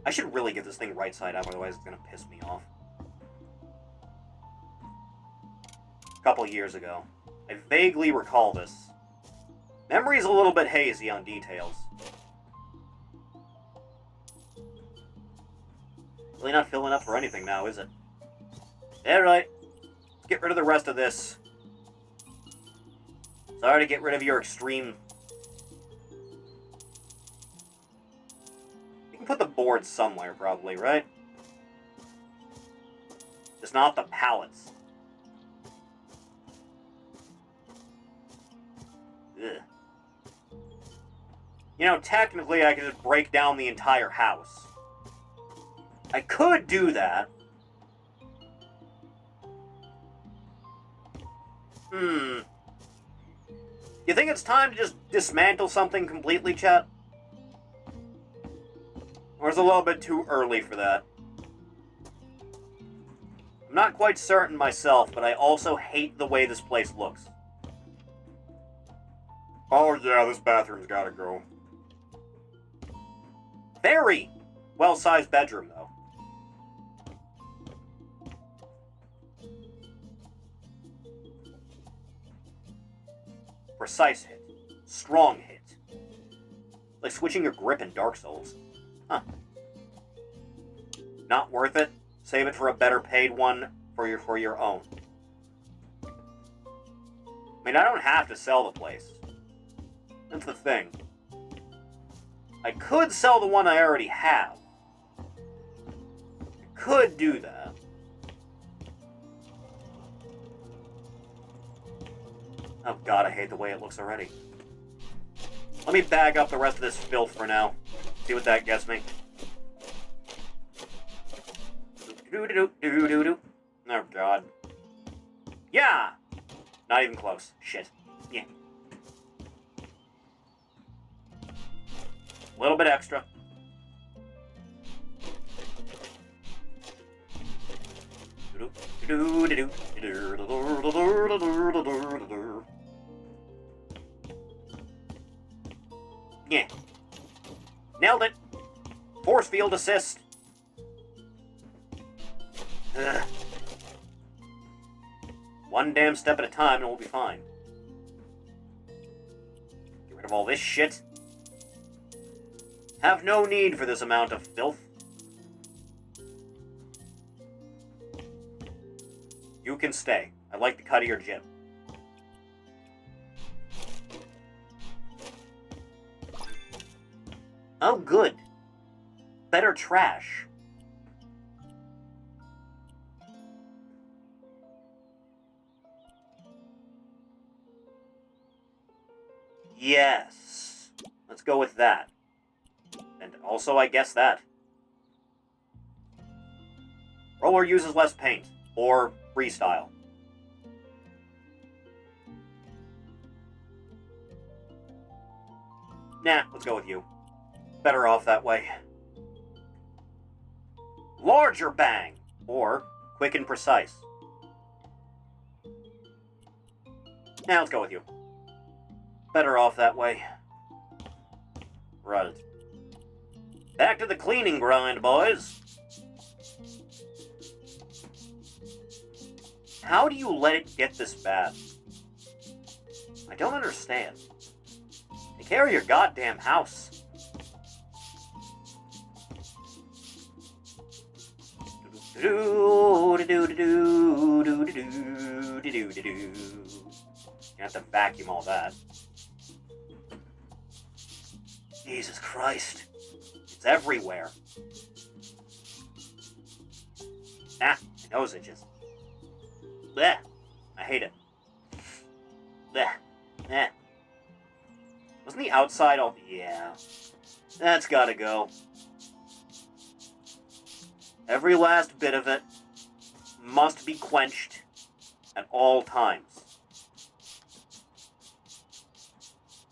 I should really get this thing right side up, otherwise it's gonna piss me off. A couple years ago. I vaguely recall this. Memory's a little bit hazy on details. Really not filling up for anything now, is it? Alright. Let's get rid of the rest of this. Sorry to get rid of your extreme... You can put the board somewhere, probably, right? Just not the pallets. Ugh. You know, technically I could just break down the entire house. I could do that. You think it's time to just dismantle something completely, chat? Or is it a little bit too early for that? I'm not quite certain myself, but I also hate the way this place looks. Oh yeah, this bathroom's gotta go. Very well-sized bedroom, though. Precise hit. Strong hit. Like switching your grip in Dark Souls. Huh. Not worth it. Save it for a better paid one for your own. I mean, I don't have to sell the place. That's the thing. I could sell the one I already have. I could do that. Oh god, I hate the way it looks already. Let me bag up the rest of this filth for now. See what that gets me. Oh god. Yeah! Not even close. Shit. Yeah. A little bit extra. Yeah. Nailed it. Force field assist. Ugh. One damn step at a time and we'll be fine. Get rid of all this shit. Have no need for this amount of filth. You can stay. I like the cut of your jib. Oh, good. Better trash. Yes. Let's go with that. And also, I guess that. Roller uses less paint. Or freestyle. Nah, let's go with you. Better off that way. Larger bang. Or quick and precise. Nah, let's go with you. Better off that way. Right. Back to the cleaning grind, boys. How do you let it get this bad? I don't understand. Take care of your goddamn house. You have to vacuum all that. Jesus Christ. It's everywhere. Ah, my nose itches. Blech. I hate it. Blech. Eh. Wasn't the outside all... Yeah. That's gotta go. Every last bit of it must be quenched at all times.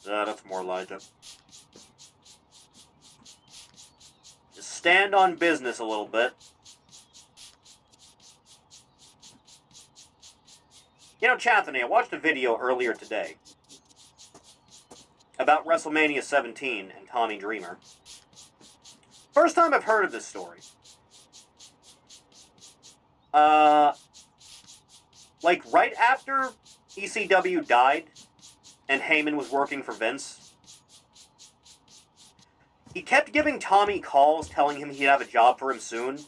That's more like it. Just stand on business a little bit. You know, Chathany, I watched a video earlier today about WrestleMania 17 and Tommy Dreamer. First time I've heard of this story. Like, right after ECW died and Heyman was working for Vince, he kept giving Tommy calls telling him he'd have a job for him soon,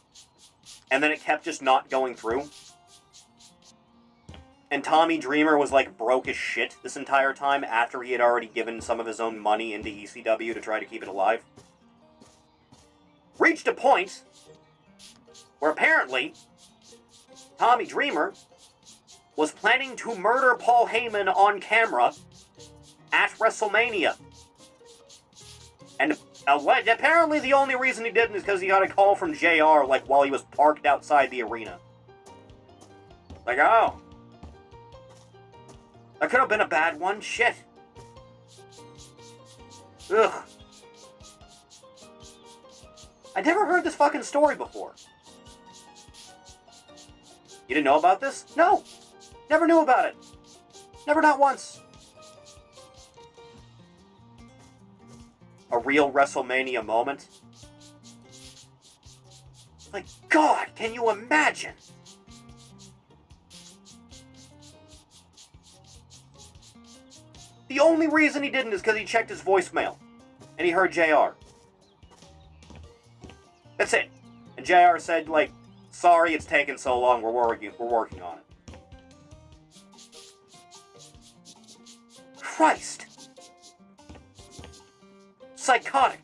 and then it kept just not going through. And Tommy Dreamer was, like, broke as shit this entire time after he had already given some of his own money into ECW to try to keep it alive. Reached a point where apparently Tommy Dreamer was planning to murder Paul Heyman on camera at WrestleMania. And apparently the only reason he didn't is because he got a call from JR, like, while he was parked outside the arena. Like, oh. That could have been a bad one. Shit. Ugh. I'd never heard this fucking story before. You didn't know about this? No. Never knew about it. Never, not once. A real WrestleMania moment. Like, God, can you imagine? The only reason he didn't is because he checked his voicemail. And he heard JR. That's it. And JR said, like, sorry it's taken so long, we're working on it. Christ. Psychotic.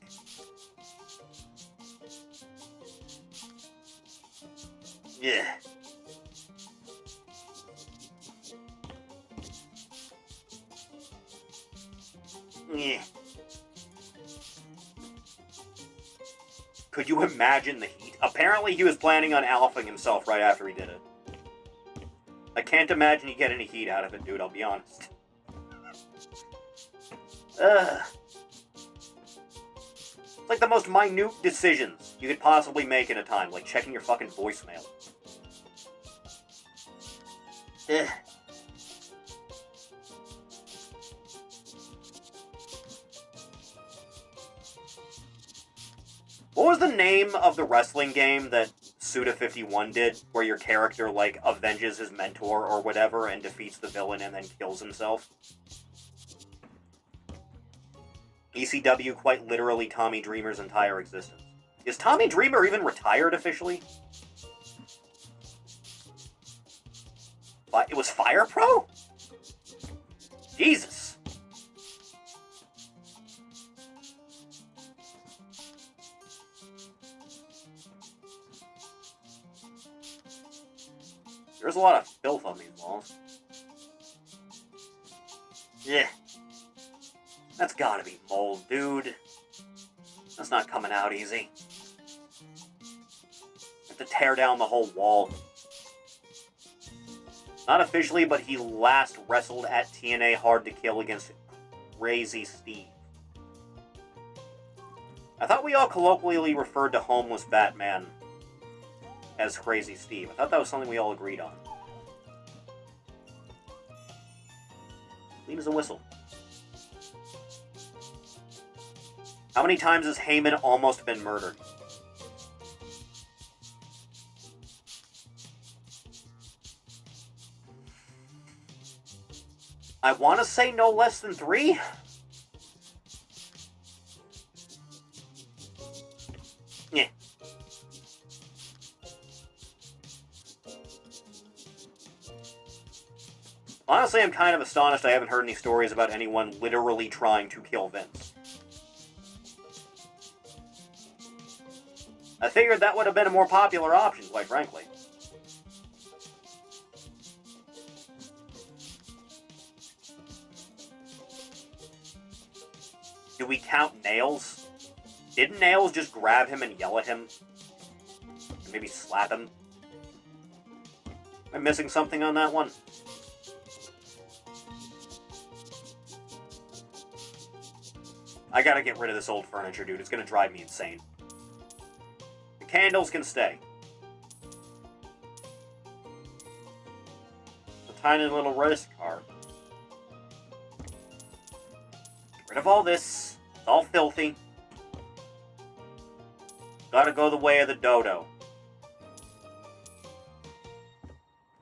Yeah. Yeah. Could you imagine the heat? Apparently he was planning on alphaing himself right after he did it. I can't imagine you get any heat out of it, dude, I'll be honest. Ugh. It's like the most minute decisions you could possibly make in a time, like checking your fucking voicemail. Ugh. What was the name of the wrestling game that Suda51 did, where your character, like, avenges his mentor or whatever and defeats the villain and then kills himself? ECW quite literally Tommy Dreamer's entire existence. Is Tommy Dreamer even retired officially? It was Fire Pro? Jesus. There's a lot of filth on these walls. Yeah. That's gotta be mold, dude. That's not coming out easy. Have to tear down the whole wall. Not officially, but he last wrestled at TNA Hard to Kill against Crazy Steve. I thought we all colloquially referred to homeless Batman as Crazy Steve. I thought that was something we all agreed on. Clean as a whistle. How many times has Heyman almost been murdered? I want to say no less than 3. Yeah. Honestly, I'm kind of astonished I haven't heard any stories about anyone literally trying to kill Vince. I figured that would have been a more popular option, quite frankly. Do we count Nails? Didn't Nails just grab him and yell at him? And maybe slap him? Am I missing something on that one? I gotta get rid of this old furniture, dude. It's gonna drive me insane. The candles can stay. A tiny little race car. Get rid of all this. It's all filthy. Gotta go the way of the dodo.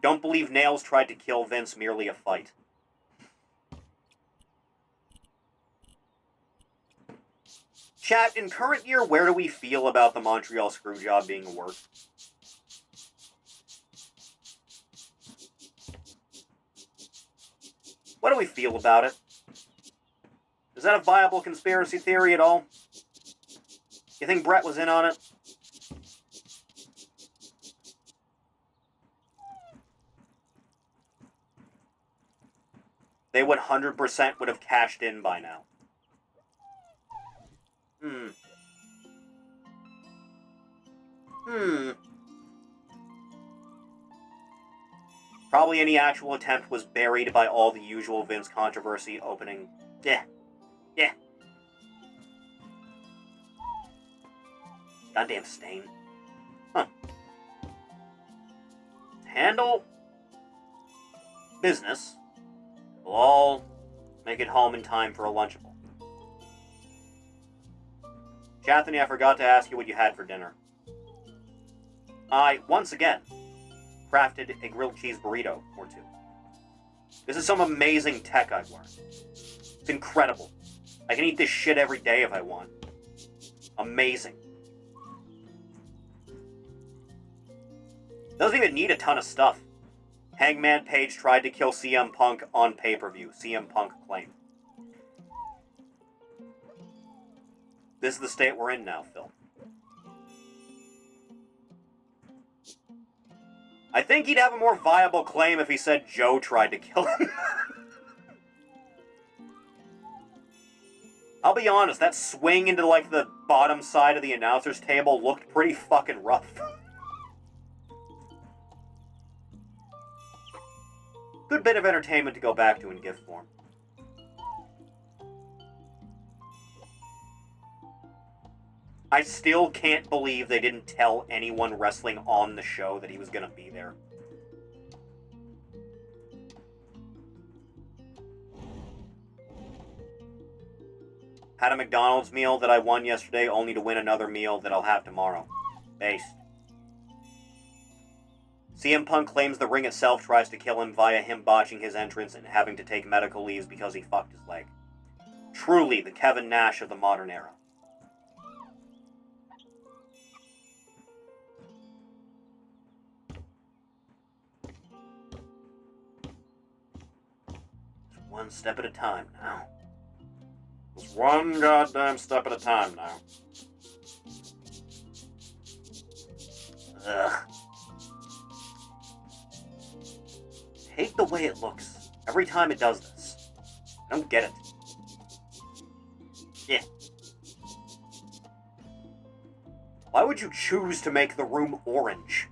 Don't believe Nails tried to kill Vince, merely a fight. Chat, in current year, where do we feel about the Montreal Screwjob being a work? What do we feel about it? Is that a viable conspiracy theory at all? You think Brett was in on it? They 100% would have cashed in by now. Probably any actual attempt was buried by all the usual Vince controversy opening. Yeah. Goddamn stain. Huh. Handle business. We'll all make it home in time for a Lunchable. Chathany, I forgot to ask you what you had for dinner. I, once again, crafted a grilled cheese burrito or 2. This is some amazing tech I've learned. It's incredible. I can eat this shit every day if I want. Amazing. Doesn't even need a ton of stuff. Hangman Page tried to kill CM Punk on pay-per-view. CM Punk claimed. This is the state we're in now, Phil. I think he'd have a more viable claim if he said Joe tried to kill him. I'll be honest, that swing into, like, the bottom side of the announcer's table looked pretty fucking rough. Good bit of entertainment to go back to in GIF form. I still can't believe they didn't tell anyone wrestling on the show that he was gonna be there. Had a McDonald's meal that I won yesterday, only to win another meal that I'll have tomorrow. Based. CM Punk claims the ring itself tries to kill him via him botching his entrance and having to take medical leaves because he fucked his leg. Truly the Kevin Nash of the modern era. Just one step at a time now. Just one goddamn step at a time now. Ugh. I hate the way it looks every time it does this. I don't get it. Why would you choose to make the room orange?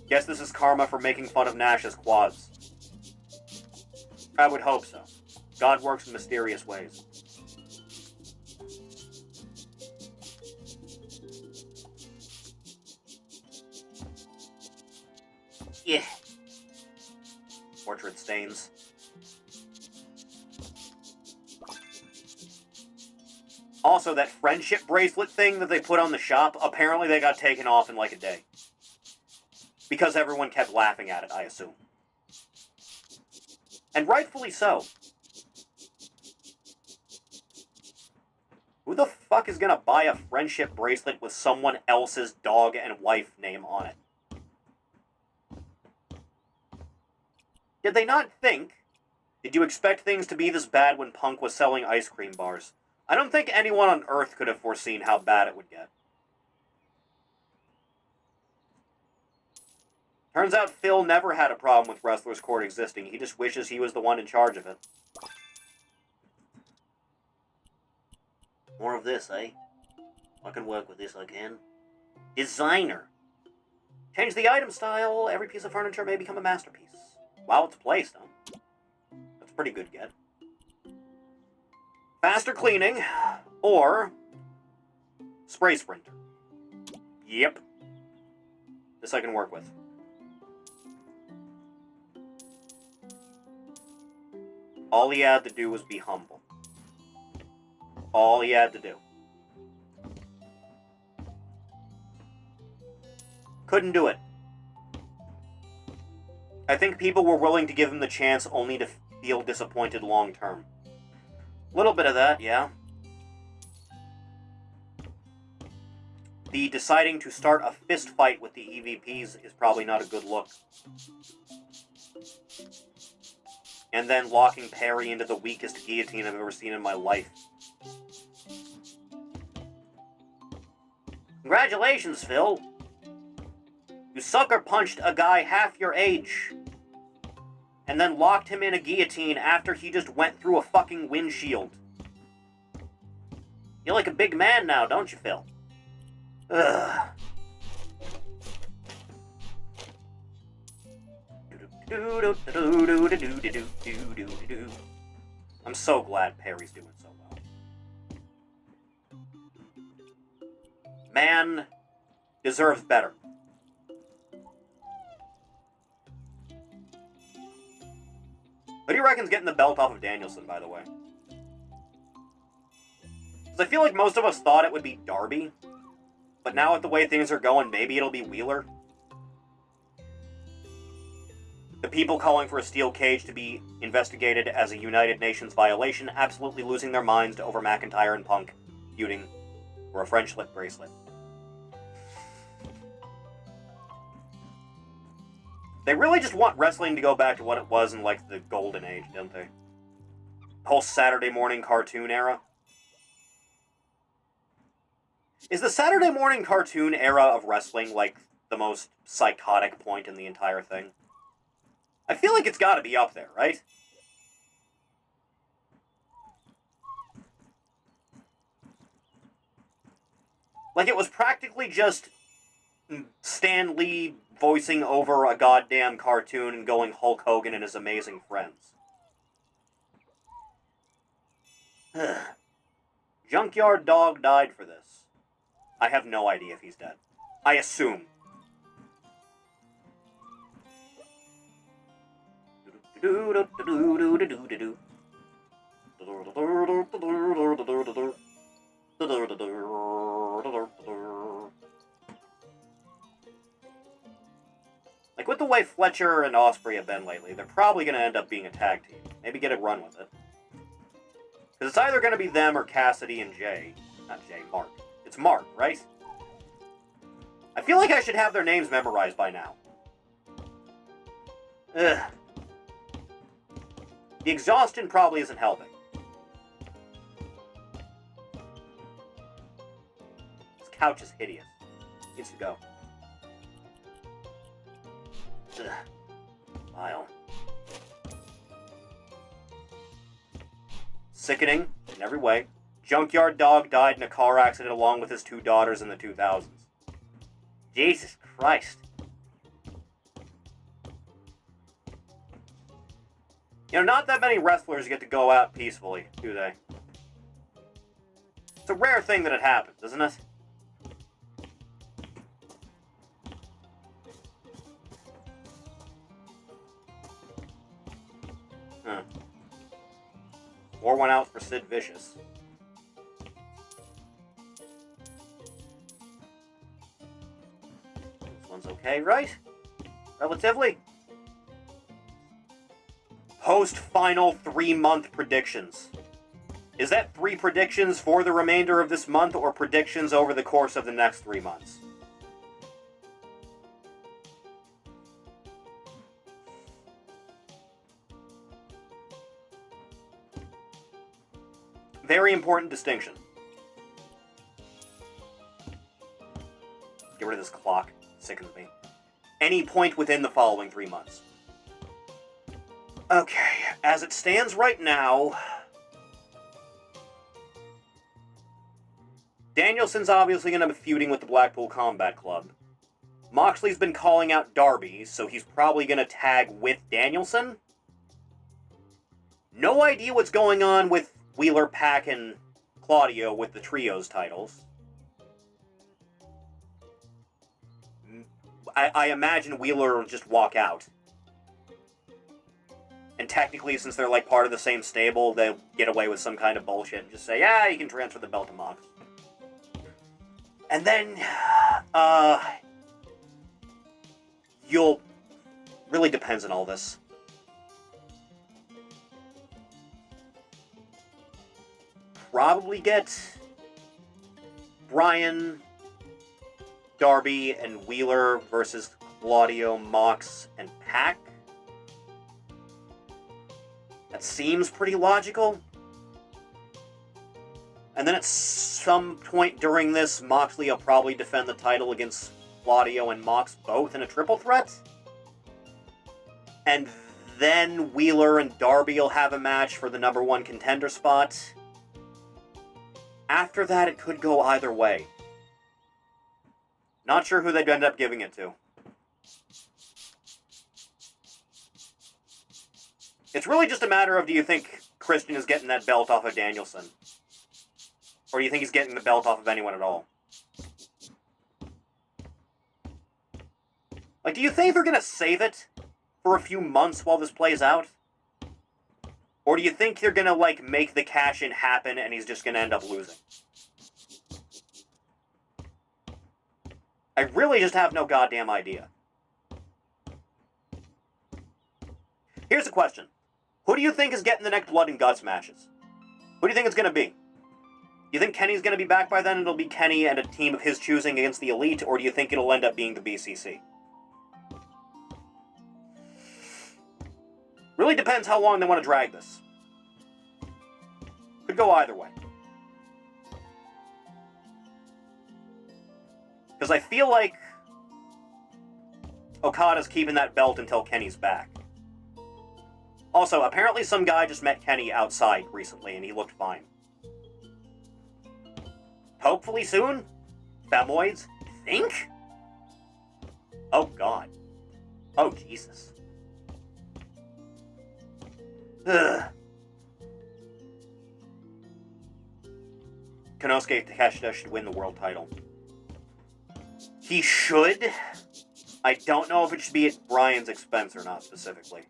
Guess this is karma for making fun of Nash's quads. I would hope so. God works in mysterious ways. Yeah. Portrait stains. Also, that friendship bracelet thing that they put on the shop, apparently they got taken off in like a day. Because everyone kept laughing at it, I assume. And rightfully so. Who the fuck is gonna buy a friendship bracelet with someone else's dog and wife name on it? Did they not think? Did you expect things to be this bad when Punk was selling ice cream bars? I don't think anyone on Earth could have foreseen how bad it would get. Turns out Phil never had a problem with Wrestler's Court existing. He just wishes he was the one in charge of it. More of this, eh? I can work with this, I can. Designer. Change the item style. Every piece of furniture may become a masterpiece. Wow, it's placed, huh? That's a pretty good get. Faster cleaning, or spray sprinter. Yep. This I can work with. All he had to do was be humble. All he had to do. Couldn't do it. I think people were willing to give him the chance only to feel disappointed long term. Little bit of that, yeah. The deciding to start a fist fight with the EVPs is probably not a good look. And then locking Perry into the weakest guillotine I've ever seen in my life. Congratulations, Phil. You sucker punched a guy half your age. And then locked him in a guillotine after he just went through a fucking windshield. You're like a big man now, don't you, Phil? Ugh. I'm so glad Perry's doing so well. Man deserves better. Who do you reckon's getting the belt off of Danielson, by the way? Because I feel like most of us thought it would be Darby, but now with the way things are going, maybe it'll be Wheeler. The people calling for a steel cage to be investigated as a United Nations violation absolutely losing their minds over McIntyre and Punk feuding for a friendship bracelet. They really just want wrestling to go back to what it was in, like, the golden age, don't they? The whole Saturday morning cartoon era. Is the Saturday morning cartoon era of wrestling, like, the most psychotic point in the entire thing? I feel like it's gotta be up there, right? Like, it was practically just Stan Lee voicing over a goddamn cartoon and going Hulk Hogan and his amazing friends. Junkyard Dog died for this. I have no idea if he's dead. I assume. Like, with the way Fletcher and Osprey have been lately, they're probably going to end up being a tag team. Maybe get a run with it. Because it's either going to be them or Cassidy and Jay. Not Jay, Mark. It's Mark, right? I feel like I should have their names memorized by now. Ugh. The exhaustion probably isn't helping. This couch is hideous. It needs to go. Ugh. Vile. Sickening in every way. Junkyard Dog died in a car accident along with his 2 daughters in the 2000s. Jesus Christ. You know, not that many wrestlers get to go out peacefully, do they? It's a rare thing that it happens, isn't it? Huh. War went out for Sid Vicious. This one's okay, right? Relatively. Post-final 3-month predictions. Is that 3 predictions for the remainder of this month, or predictions over the course of the next 3 months? Very important distinction. Get rid of this clock. It sickens me. Any point within the following 3 months. Okay, as it stands right now, Danielson's obviously going to be feuding with the Blackpool Combat Club. Moxley's been calling out Darby, so he's probably going to tag with Danielson. No idea what's going on with Wheeler, Pac, and Claudio with the Trios titles. I imagine Wheeler will just walk out. And technically, since they're like part of the same stable, they'll get away with some kind of bullshit and just say, yeah, you can transfer the belt to Mox. And then, you'll... Really depends on all this. Probably get Bryan, Darby, and Wheeler versus Claudio, Mox, and Pac. That seems pretty logical. And then at some point during this, Moxley will probably defend the title against Claudio and Mox both in a triple threat. And then Wheeler and Darby will have a match for the #1 contender spot. After that, it could go either way. Not sure who they'd end up giving it to. It's really just a matter of, do you think Christian is getting that belt off of Danielson? Or do you think he's getting the belt off of anyone at all? Like, do you think they're going to save it for a few months while this plays out? Or do you think they're going to, like, make the cash-in happen and he's just going to end up losing? I really just have no goddamn idea. Here's the question. Who do you think is getting the next Blood and Guts matches? Who do you think it's going to be? You think Kenny's going to be back by then and it'll be Kenny and a team of his choosing against the Elite, or do you think it'll end up being the BCC? Really depends how long they want to drag this. Could go either way. Because I feel like Okada's keeping that belt until Kenny's back. Also, apparently some guy just met Kenny outside recently and he looked fine. Hopefully soon? Femoids? Think? Oh god. Oh Jesus. Ugh. Konosuke Takeshita should win the world title. He should. I don't know if it should be at Bryan's expense or not specifically.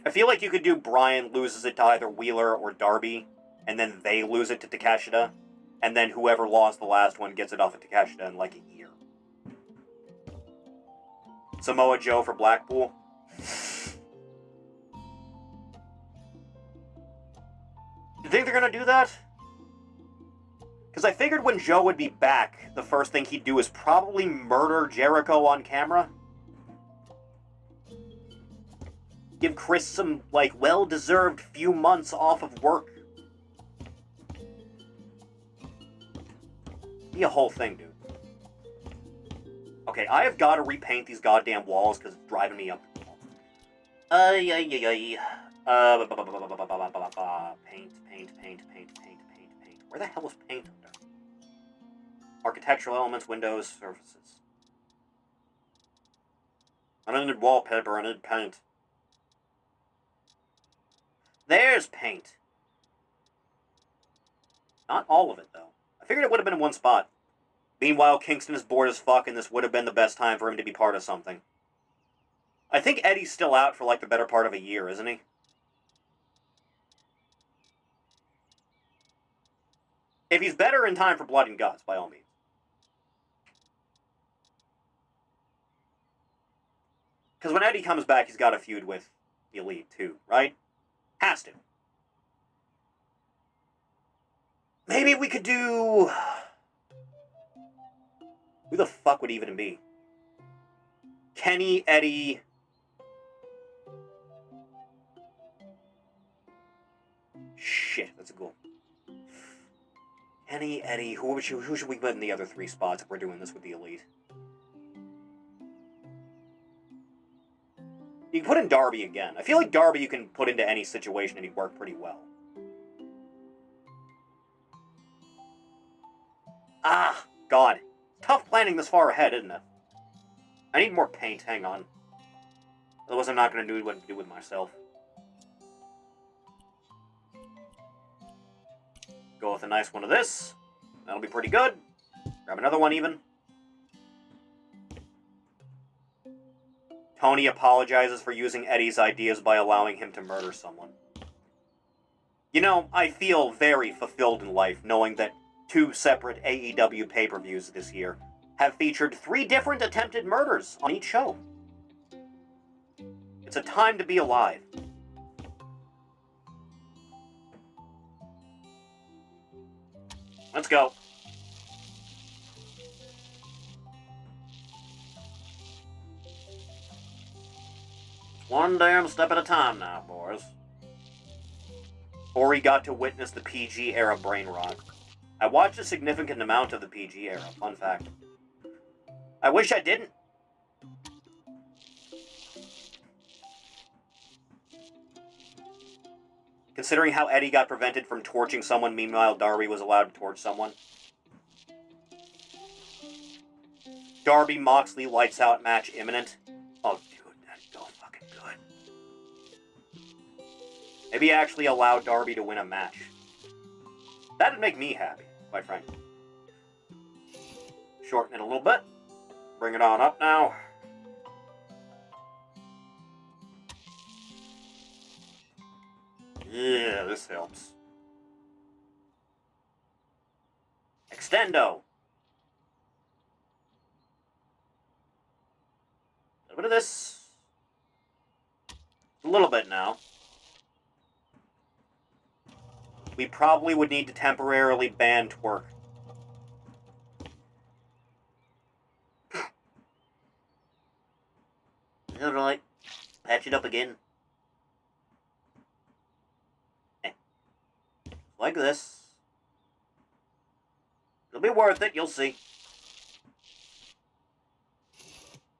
I feel like you could do Bryan loses it to either Wheeler or Darby, and then they lose it to Takeshita, and then whoever lost the last one gets it off of Takeshita in like a year. Samoa Joe for Blackpool. You think they're gonna do that? Because I figured when Joe would be back, the first thing he'd do is probably murder Jericho on camera. Give Chris some, like, well-deserved few months off of work. Be a whole thing, dude. Okay, I have got to repaint these goddamn walls because it's driving me up. Ay, ay, ay, ay. Paint. Where the hell is paint under? Architectural elements, windows, surfaces. I don't need wallpaper, I need paint. There's paint. Not all of it, though. I figured it would have been in one spot. Meanwhile, Kingston is bored as fuck, and this would have been the best time for him to be part of something. I think Eddie's still out for, like, the better part of a year, isn't he? If he's better in time for Blood and Guts, by all means. Because when Eddie comes back, he's got a feud with the Elite, too, right? Has to. Maybe we could do... Who the fuck would even be? Kenny, Eddie... Shit, that's a goal. Kenny, Eddie, who should we put in the other three spots if we're doing this with the Elite? You can put in Darby again. I feel like Darby you can put into any situation and he'd work pretty well. Ah, God. Tough planning this far ahead, isn't it? I need more paint, hang on. Otherwise I'm not going to do what to do with myself. Go with a nice one of this. That'll be pretty good. Grab another one even. Tony apologizes for using Eddie's ideas by allowing him to murder someone. You know, I feel very fulfilled in life knowing that 2 separate AEW pay-per-views this year have featured 3 different attempted murders on each show. It's a time to be alive. Let's go. One damn step at a time now, boys. Ori got to witness the PG era brain rot. I watched a significant amount of the PG era, fun fact. I wish I didn't. Considering how Eddie got prevented from torching someone, meanwhile Darby was allowed to torch someone. Darby Moxley lights out match imminent. Oh, dude, that'd go fucking good. Maybe actually allow Darby to win a match. That'd make me happy, quite frankly. Shorten it a little bit. Bring it on up now. Yeah, this helps. Extendo. A little bit of this. A little bit now. We probably would need to temporarily ban twerk. Alright. Patch it up again. Like this. It'll be worth it, you'll see.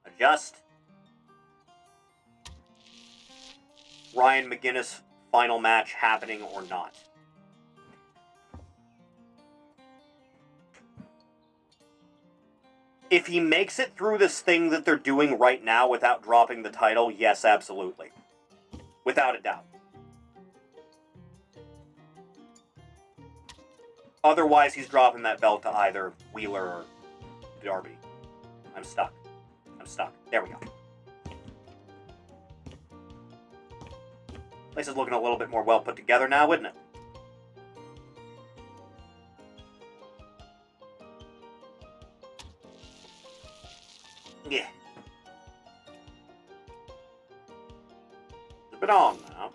Adjust. Ryan McGinnis final match happening or not. If he makes it through this thing that they're doing right now without dropping the title, yes, absolutely. Without a doubt. Otherwise, he's dropping that belt to either Wheeler or Darby. I'm stuck. There we go. Place is looking a little bit more well put together now, isn't it? Yeah. Flip it on now.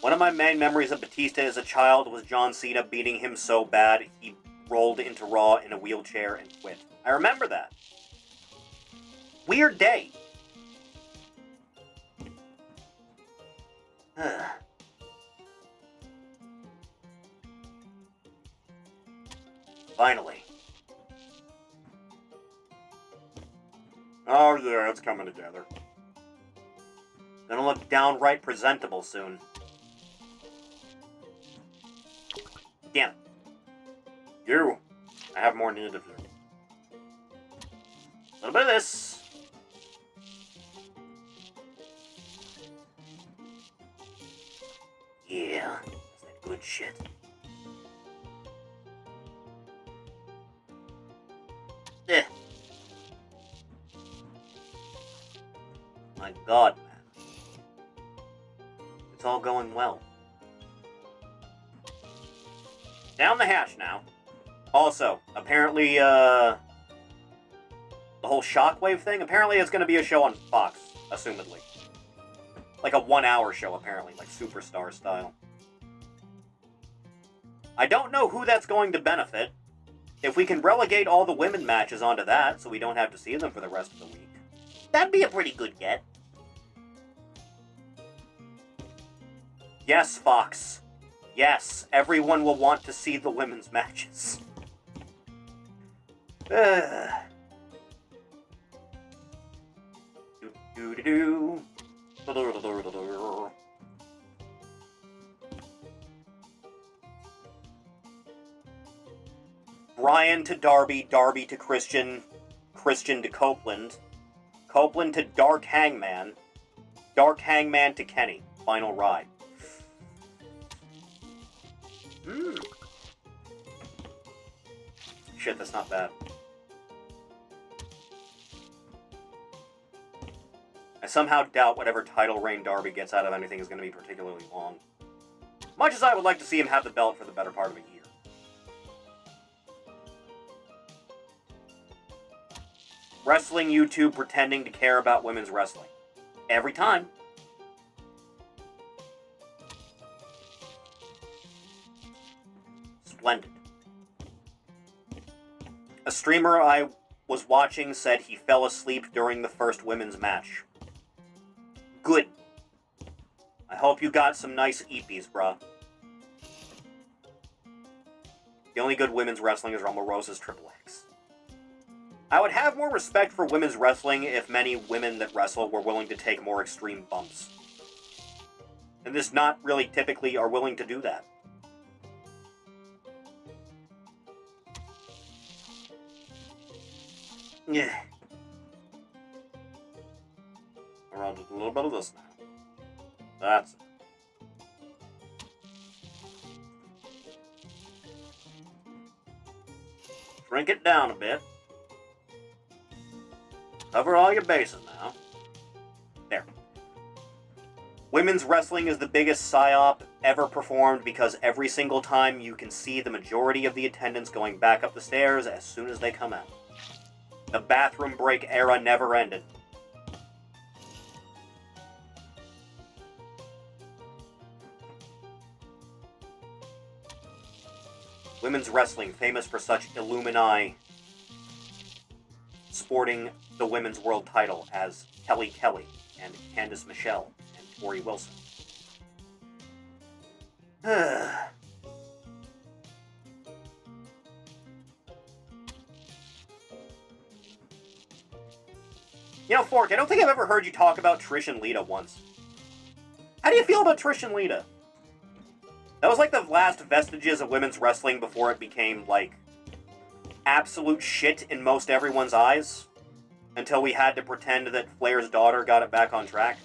One of my main memories of Batista as a child was John Cena beating him so bad he rolled into Raw in a wheelchair and quit. I remember that. Weird day. Finally. Oh yeah, it's coming together. Gonna look downright presentable soon. Damn it. You! I have more need of you. A little bit of this. Yeah, that's that good shit. Eh. My god, man. It's all going well. Down the hatch now. Also, apparently, the whole Shockwave thing, apparently it's gonna be a show on Fox, assumedly. Like a 1-hour show, apparently, like Superstar style. I don't know who that's going to benefit. If we can relegate all the women matches onto that, so we don't have to see them for the rest of the week, that'd be a pretty good get. Yes, Fox. Yes, everyone will want to see the women's matches. Do-do-do-do. Brian to Darby, Darby to Christian, Christian to Copeland, Copeland to Dark Hangman, Dark Hangman to Kenny. Final ride. Shit, that's not bad. I somehow doubt whatever title reign Darby gets out of anything is going to be particularly long. Much as I would like to see him have the belt for the better part of a year. Wrestling YouTube pretending to care about women's wrestling. Every time. Splendid. A streamer I was watching said he fell asleep during the first women's match. Good. I hope you got some nice eepies, bruh. The only good women's wrestling is Rumble Rosa's Triple X. I would have more respect for women's wrestling if many women that wrestle were willing to take more extreme bumps. And this not really typically are willing to do that. Yeah. Around a little bit of this now. That's it. Shrink it down a bit. Cover all your bases now. There. Women's wrestling is the biggest psyop ever performed because every single time you can see the majority of the attendants going back up the stairs as soon as they come out. The bathroom break era never ended. Women's wrestling, famous for such Illuminati sporting the women's world title as Kelly Kelly and Candice Michelle and Tori Wilson. You know, Fork, I don't think I've ever heard you talk about Trish and Lita once. How do you feel about Trish and Lita? That was like the last vestiges of women's wrestling before it became, like, absolute shit in most everyone's eyes. Until we had to pretend that Flair's daughter got it back on track.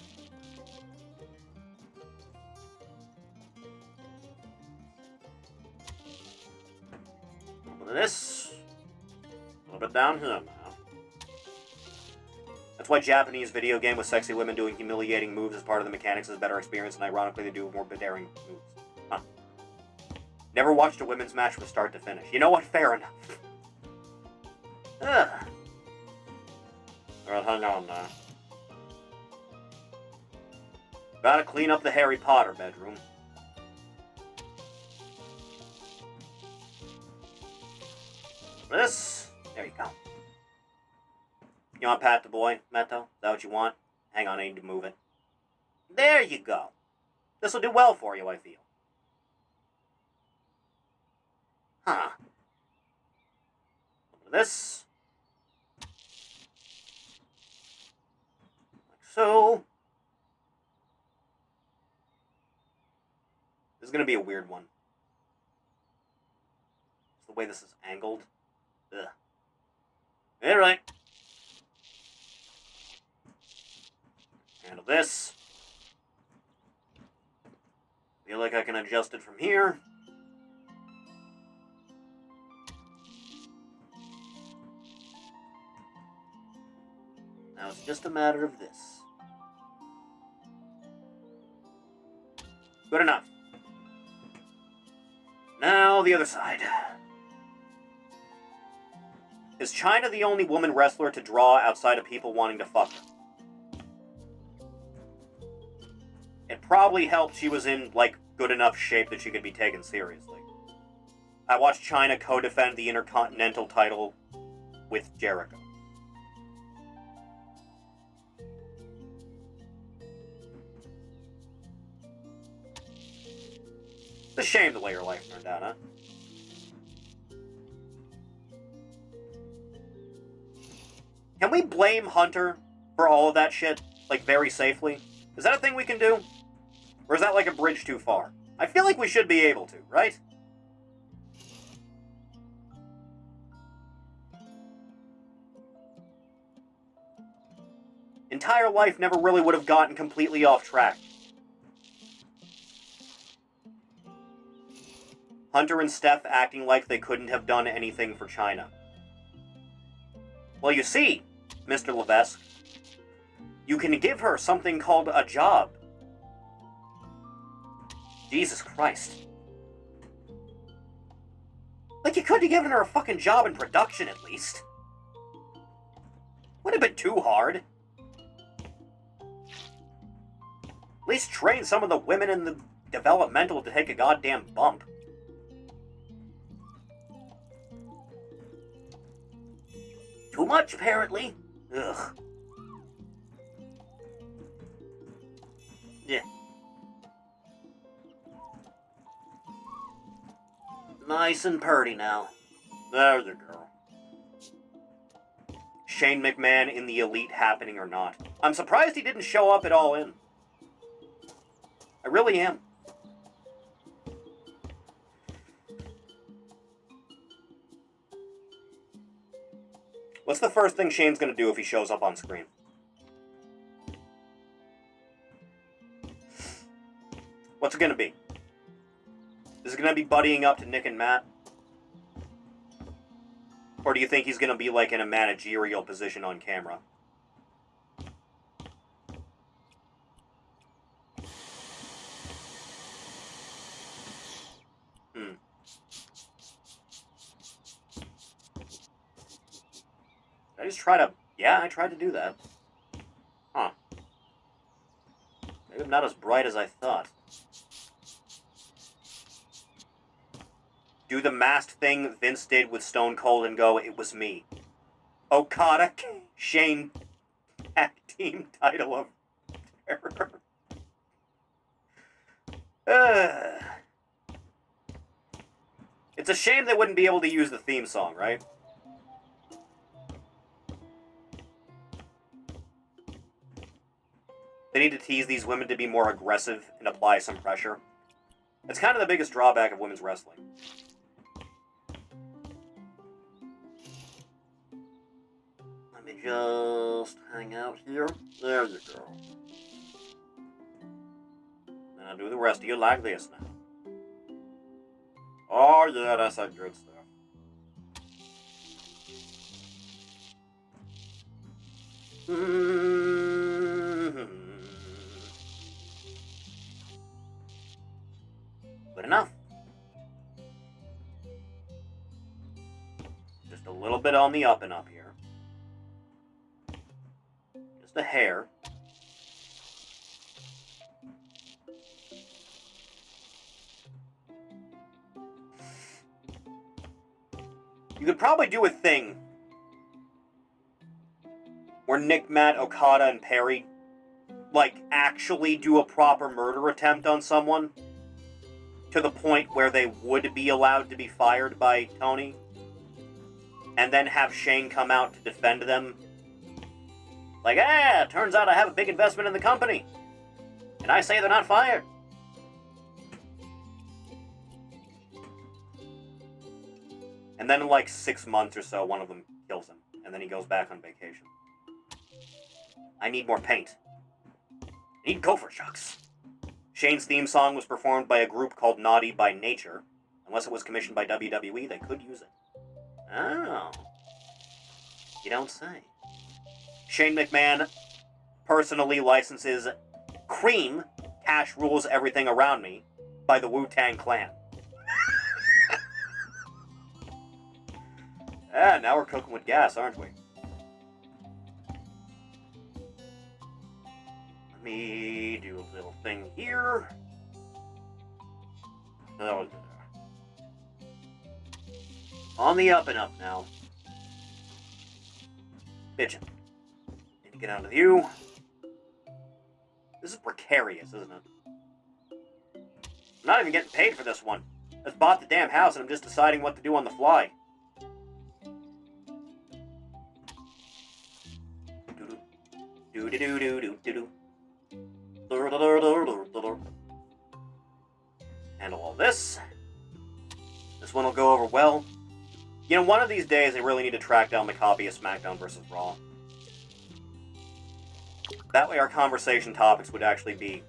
A little bit of this. A little bit down here now. That's why Japanese video game with sexy women doing humiliating moves as part of the mechanics is a better experience, and ironically they do more daring moves. Huh. Never watched a women's match from start to finish. You know what? Fair enough. Ugh. Alright, hang on now. Gotta clean up the Harry Potter bedroom. This. There you go. You want to pat the boy, Meto? Is that what you want? Hang on, I need to move it. There you go. This will do well for you, I feel. Huh. This. So... this is going to be a weird one. The way this is angled. Ugh. Alright. Handle this. Feel like I can adjust it from here. Now it's just a matter of this. Good enough. Now the other side. Is China the only woman wrestler to draw outside of people wanting to fuck her? It probably helped she was in, like, good enough shape that she could be taken seriously. I watched China co-defend the Intercontinental title with Jericho. It's a shame the way her life turned out, huh? Can we blame Hunter for all of that shit, like, very safely? Is that a thing we can do? Or is that like a bridge too far? I feel like we should be able to, right? Entire life never really would have gotten completely off track. Hunter and Steph acting like they couldn't have done anything for China. Well, you see, Mr. Levesque, you can give her something called a job. Jesus Christ. Like, you could have given her a fucking job in production, at least. Would have been too hard. At least train some of the women in the developmental to take a goddamn bump. Too much, apparently. Ugh. Yeah. Nice and purty now. There's a girl. Shane McMahon in the Elite happening or not. I'm surprised he didn't show up at All In. I really am. What's the first thing Shane's gonna do if he shows up on screen? What's it gonna be? Is it gonna be buddying up to Nick and Matt? Or do you think he's gonna be like in a managerial position on camera? Did I just try to... Yeah, I tried to do that. Huh. Maybe I'm not as bright as I thought. Do the masked thing Vince did with Stone Cold and go, it was me. Okada, Shane, tag team title of terror. It's a shame they wouldn't be able to use the theme song, right? They need to tease these women to be more aggressive and apply some pressure. It's kind of the biggest drawback of women's wrestling. Let me just hang out here. There you go. And I'll do the rest of you like this now. Oh yeah, that's that good stuff. Good enough. Just a little bit on the up and up here. Just a hair. You could probably do a thing where Nick, Matt, Okada, and Perry, like, actually do a proper murder attempt on someone to the point where they would be allowed to be fired by Tony, and then have Shane come out to defend them, Like, turns out I have a big investment in the company. And I say they're not fired. And then in like 6 months or so, one of them kills him. And then he goes back on vacation. I need more paint. I need gopher shucks. Shane's theme song was performed by a group called Naughty by Nature. Unless it was commissioned by WWE, they could use it. Oh. You don't say. Shane McMahon personally licenses Cream, Cash Rules Everything Around Me, by the Wu-Tang Clan. Now we're cooking with gas, aren't we? Let me do a little thing here. On the up and up now. Bitchin'. Need to get out of view. This is precarious, isn't it? I'm not even getting paid for this one. I just bought the damn house and I'm just deciding what to do on the fly. Handle all this. This one will go over well. You know, one of these days I really need to track down the copy of SmackDown vs. Raw. That way our conversation topics would actually be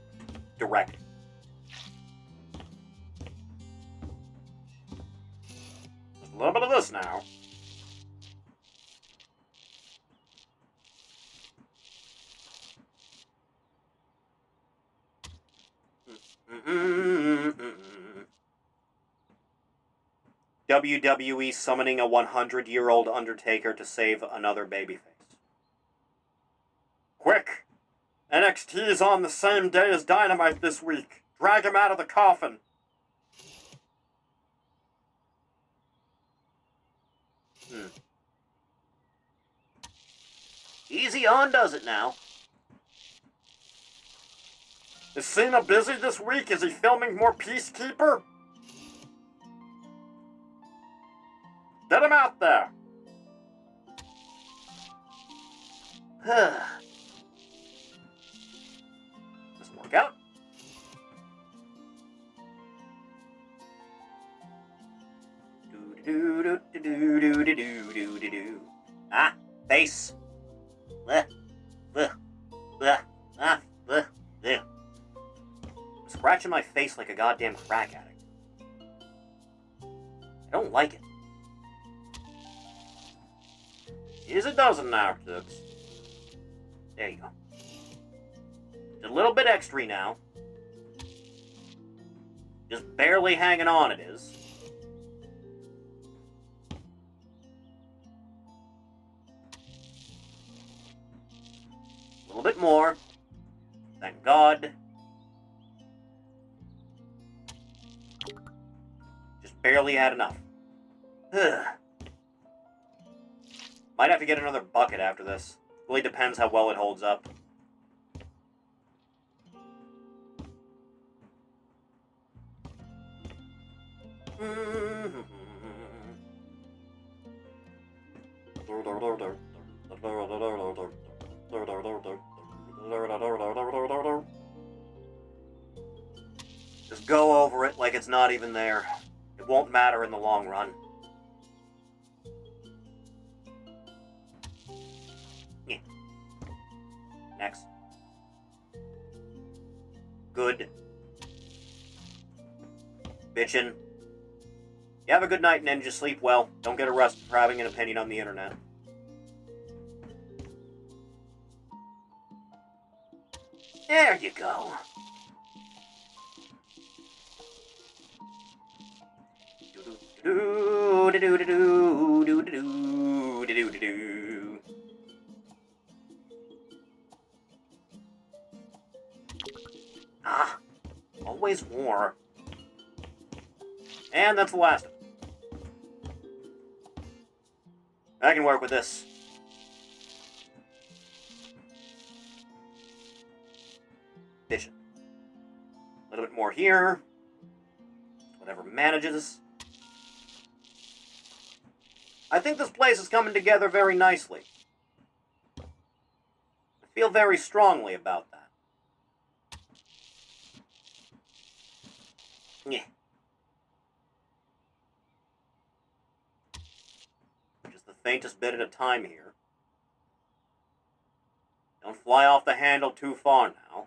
direct. Just a little bit of this now. WWE summoning a 100-year-old Undertaker to save another babyface. Quick! NXT is on the same day as Dynamite this week. Drag him out of the coffin. Easy on does it now. Is Cena busy this week? Is he filming more Peacekeeper? Get him out there! Doesn't work out. Ah, face. I'm scratching my face like a goddamn crack addict. I don't like it. Here's a dozen now, Tooks. There you go. Just a little bit extra now. Just barely hanging on, it is. A little bit more. Thank God. Just barely had enough. Might have to get another bucket after this. Really depends how well it holds up. Just go over it like it's not even there. It won't matter in the long run. Next. Good. Bitchin'. You have a good night, Ninja. Sleep well. Don't get arrested for having an opinion on the internet. There you go. Ah, always more. And that's the last of it. I can work with this. Bitchin'. A little bit more here. Whatever manages. I think this place is coming together very nicely. feel very strongly about that. Yeah. Just the faintest bit at a time here. Don't fly off the handle too far now.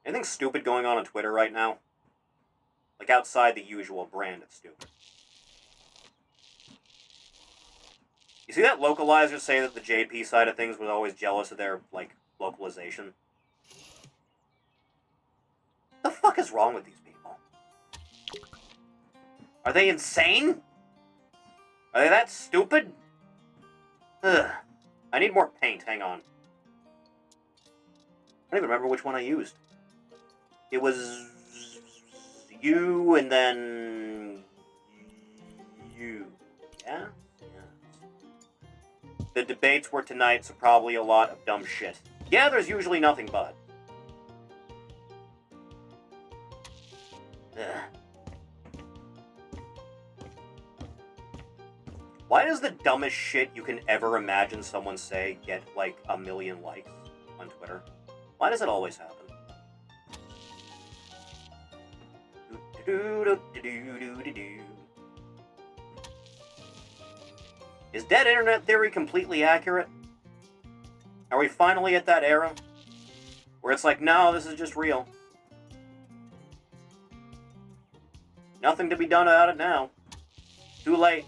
Anything stupid going on Twitter right now? Like outside the usual brand of stupid. You see that localizer say that the JP side of things was always jealous of their, like, localization? What the fuck is wrong with these people? Are they insane? Are they that stupid? Ugh. I need more paint, hang on. I don't even remember which one I used. It was you and then you. Yeah? Yeah. The debates were tonight, so probably a lot of dumb shit. Yeah, there's usually nothing but. Ugh. Why does the dumbest shit you can ever imagine someone say get, like, 1 million likes on Twitter? Why does it always happen? Is dead internet theory completely accurate? Are we finally at that era? Where it's like, no, this is just real. Nothing to be done about it now. Too late.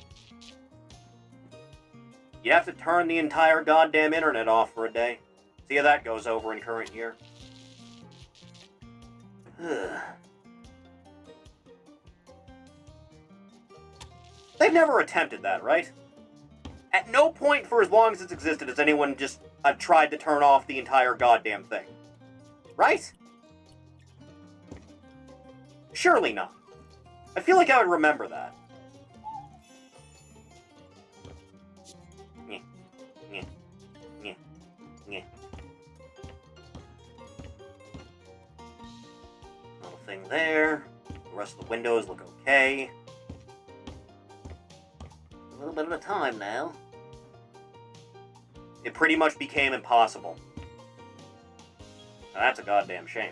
You have to turn the entire goddamn internet off for a day. See how that goes over in current year. They've never attempted that, right? At no point for as long as it's existed has anyone just tried to turn off the entire goddamn thing. Right? Surely not. I feel like I would remember that. Little thing there. The rest of the windows look okay. A little bit at a time now. It pretty much became impossible. Now, that's a goddamn shame.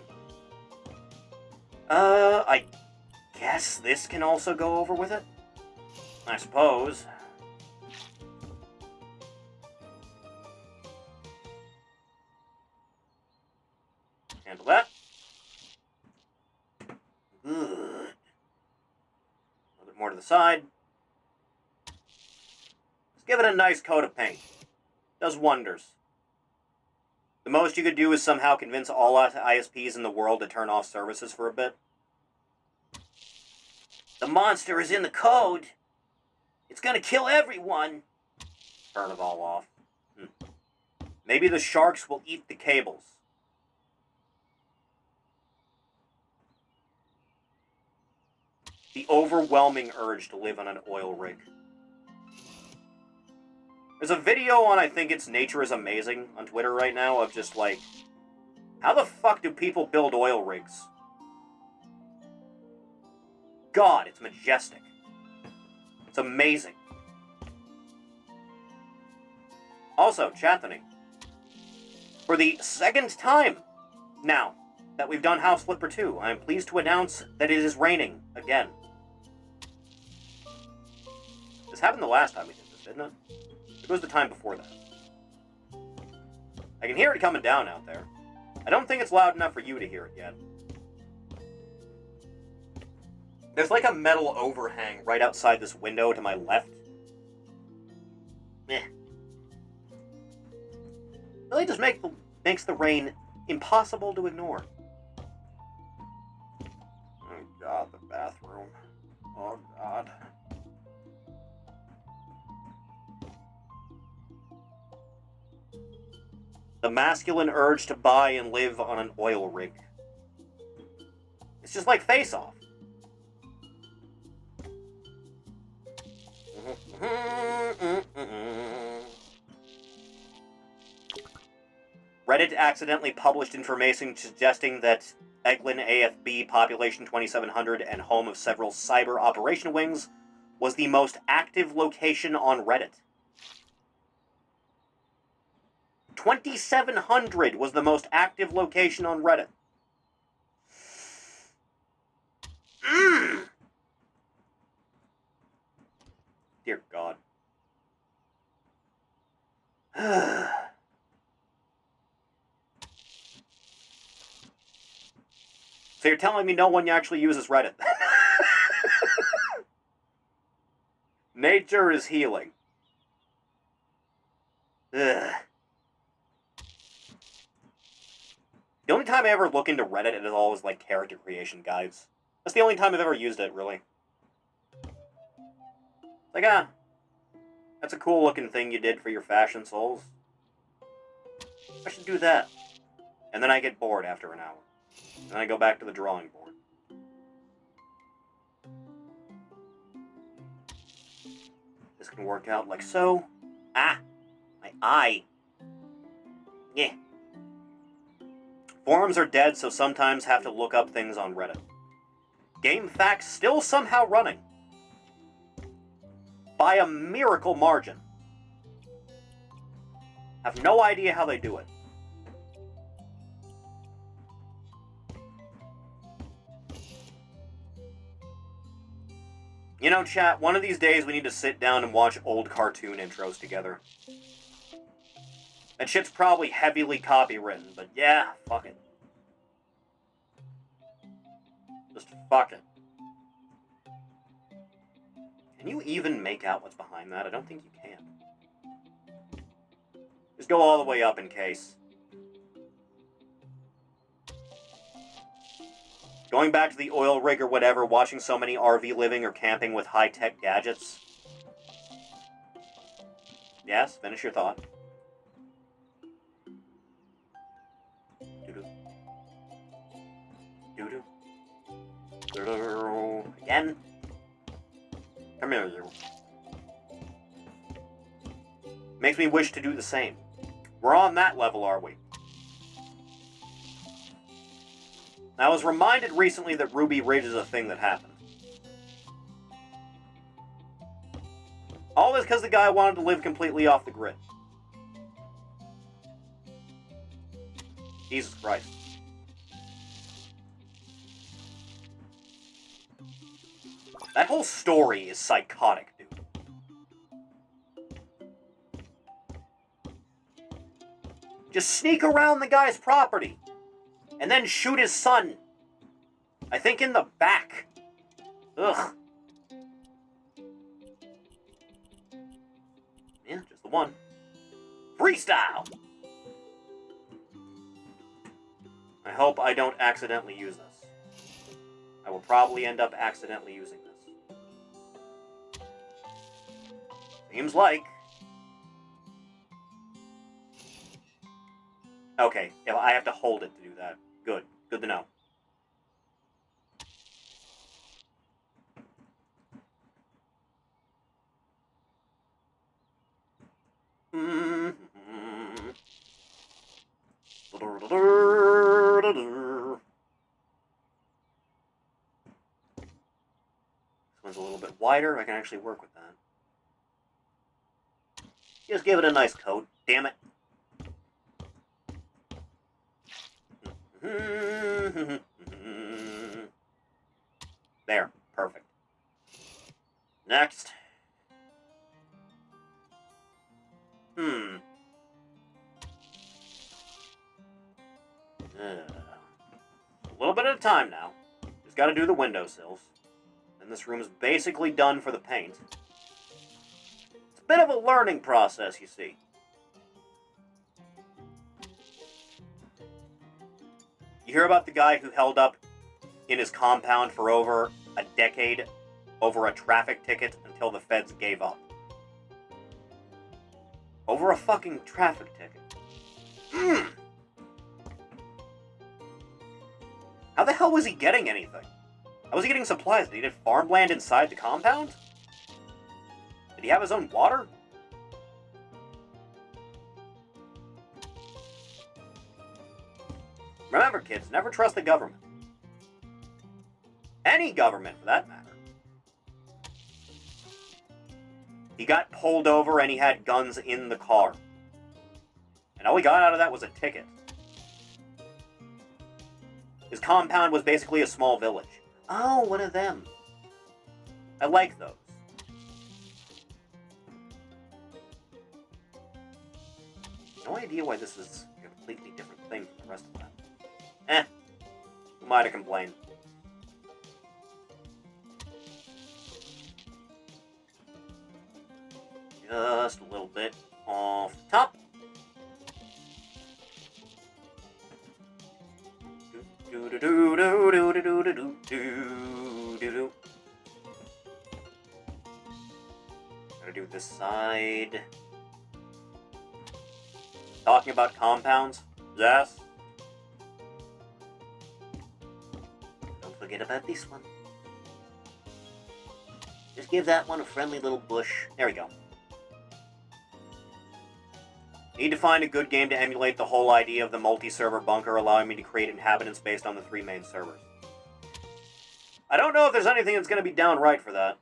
I guess this can also go over with it? I suppose. Handle that. Good. A little bit more to the side. Let's give it a nice coat of paint. Does wonders. The most you could do is somehow convince all ISPs in the world to turn off services for a bit. The monster is in the code. It's gonna kill everyone. Turn it all off. Maybe the sharks will eat the cables. The overwhelming urge to live on an oil rig. There's a video on, I think it's Nature is Amazing on Twitter right now of just like, how the fuck do people build oil rigs? God, it's majestic. It's amazing. Also, Chathany, for the second time now that we've done House Flipper 2, I am pleased to announce that it is raining again. This happened the last time we did this, didn't it? It was the time before that. I can hear it coming down out there. I don't think it's loud enough for you to hear it yet. There's like a metal overhang right outside this window to my left. Really just makes the rain impossible to ignore. Oh God, the bathroom. Oh God. The masculine urge to buy and live on an oil rig. It's just like Face Off. Reddit accidentally published information suggesting that Eglin AFB, population 2700 and home of several cyber operation wings, was the most active location on Reddit. 2,700 was the most active location on Reddit. Dear God. So you're telling me no one actually uses Reddit? Nature is healing. Ugh. The only time I ever look into Reddit, it is always like character creation guides. That's the only time I've ever used it, really. Like, that's a cool looking thing you did for your fashion souls. I should do that. And then I get bored after an hour. And then I go back to the drawing board. This can work out like so. Ah! My eye. Yeah. Forums are dead, so sometimes have to look up things on Reddit. Game facts still somehow running. By a miracle margin. Have no idea how they do it. You know, chat, one of these days we need to sit down and watch old cartoon intros together. That shit's probably heavily copywritten, but yeah, fuck it. Just fuck it. Can you even make out what's behind that? I don't think you can. Just go all the way up in case. Going back to the oil rig or whatever, watching so many RV living or camping with high-tech gadgets. Yes, finish your thought. Doo-doo. Doo-doo. Doo-doo. Again. Come here, you. Makes me wish to do the same. We're on that level, are we? I was reminded recently that Ruby Ridge is a thing that happened. All this because the guy wanted to live completely off the grid. Jesus Christ. That whole story is psychotic, dude. Just sneak around the guy's property. And then shoot his son. I think in the back. Ugh. Yeah, just the one. Freestyle! I hope I don't accidentally use this. I will probably end up accidentally using this. Seems like. Okay, if I have to hold it to do that. Good. Good to know. This one's a little bit wider. I can actually work with that. Just give it a nice coat. Damn it. There. Perfect. Next. A little bit at a time now. Just gotta do the windowsills. And this room is basically done for the paint. It's a bit of a learning process, you see. You hear about the guy who held up in his compound for over a decade over a traffic ticket until the feds gave up. Over a fucking traffic ticket. How the hell was he getting anything? How was he getting supplies? Did he have farmland inside the compound? Did he have his own water? Remember, kids, never trust the government. Any government, for that matter. He got pulled over and he had guns in the car. And All we got out of that was a ticket. His compound was basically a small village. Oh, one of them. I like those. No idea why this is a completely different thing from the rest of that. Who might have complained? Just a little bit off the top. Gotta do this side. Talking about compounds? Yes. Don't forget about this one. Just give that one a friendly little bush. There we go. Need to find a good game to emulate the whole idea of the multi-server bunker, allowing me to create inhabitants based on the 3 main servers. I don't know if there's anything that's going to be downright for that.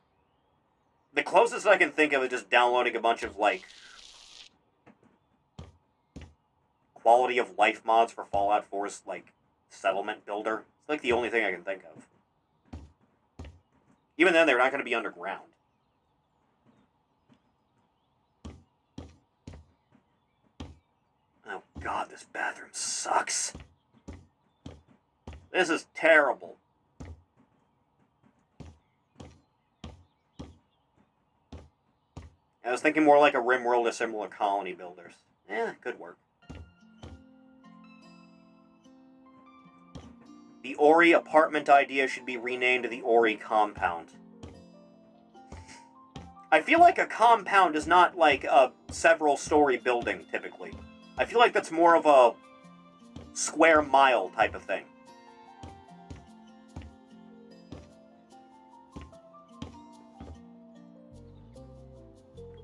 The closest I can think of is just downloading a bunch of, like, quality of life mods for Fallout 4's, like, settlement builder. It's, like, the only thing I can think of. Even then, they're not going to be underground. Oh god, this bathroom sucks. This is terrible. I was thinking more like a RimWorld or similar colony builders. Could work. The Ori apartment idea should be renamed the Ori compound. I feel like a compound is not like a several-story building, typically. I feel like that's more of a square mile type of thing.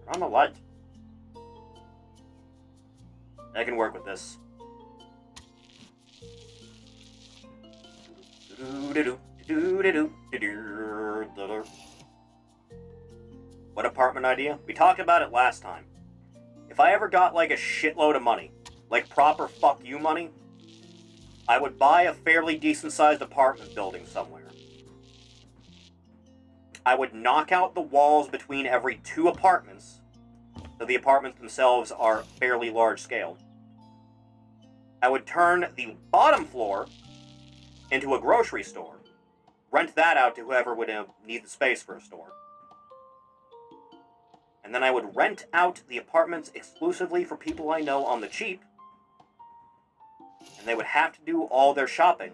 On the light. I can work with this. What apartment idea? We talked about it last time. If I ever got, like, a shitload of money, like proper fuck you money, I would buy a fairly decent-sized apartment building somewhere. I would knock out the walls between every 2 apartments, so the apartments themselves are fairly large scale. I would turn the bottom floor into a grocery store, rent that out to whoever would need the space for a store. And then I would rent out the apartments exclusively for people I know on the cheap, and they would have to do all their shopping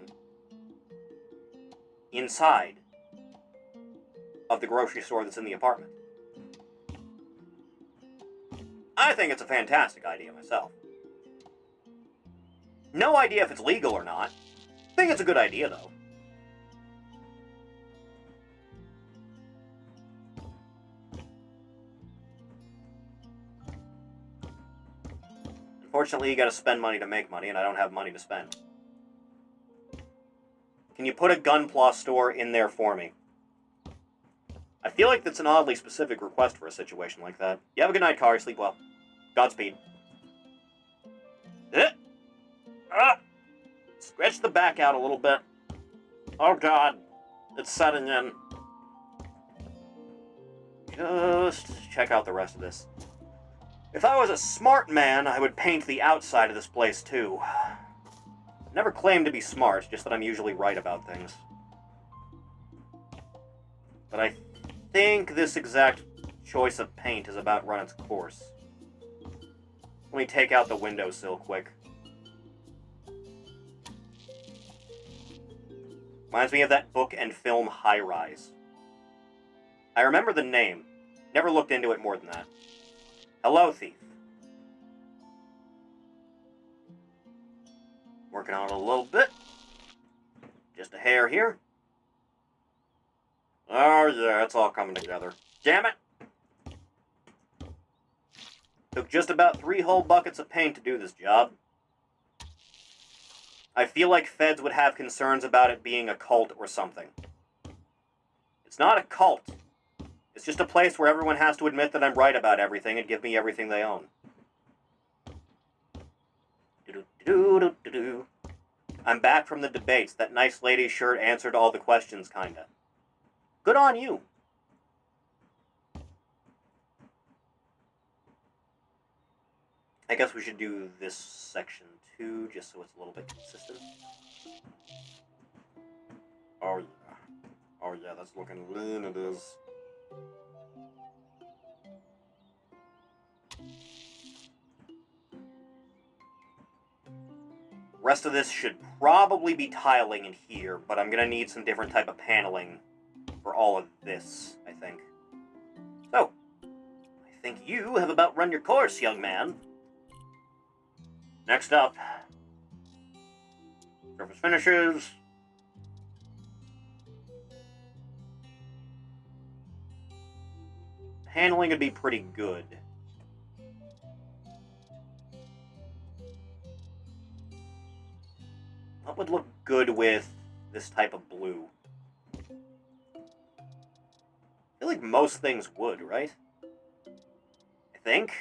inside of the grocery store that's in the apartment. I think it's a fantastic idea myself. No idea if it's legal or not. I think it's a good idea, though. Unfortunately, you gotta spend money to make money, and I don't have money to spend. Can you put a Gunpla store in there for me? I feel like that's an oddly specific request for a situation like that. You have a good night, Kari. Sleep well. Godspeed. Stretch the back out a little bit. Oh god. It's setting in. Just check out the rest of this. If I was a smart man, I would paint the outside of this place, too. I never claimed to be smart, just that I'm usually right about things. But I think this exact choice of paint has about run its course. Let me take out the windowsill quick. Reminds me of that book and film High Rise. I remember the name. Never looked into it more than that. Hello, thief. Working on it a little bit. Just a hair here. Oh yeah, it's all coming together. Damn it! Took just about 3 whole buckets of paint to do this job. I feel like feds would have concerns about it being a cult or something. It's not a cult. It's just a place where everyone has to admit that I'm right about everything and give me everything they own. Do-do-do-do-do-do. I'm back from the debates. That nice lady sure answered all the questions, kinda. Good on you. I guess we should do this section too, just so it's a little bit consistent. Oh yeah. Oh yeah, that's looking lean, it is. Rest of this should probably be tiling in here, but I'm gonna need some different type of paneling for all of this, I think. So, I think you have about run your course, young man. Next up, surface finishes. Paneling would be pretty good. What would look good with this type of blue? I feel like most things would, right? I think.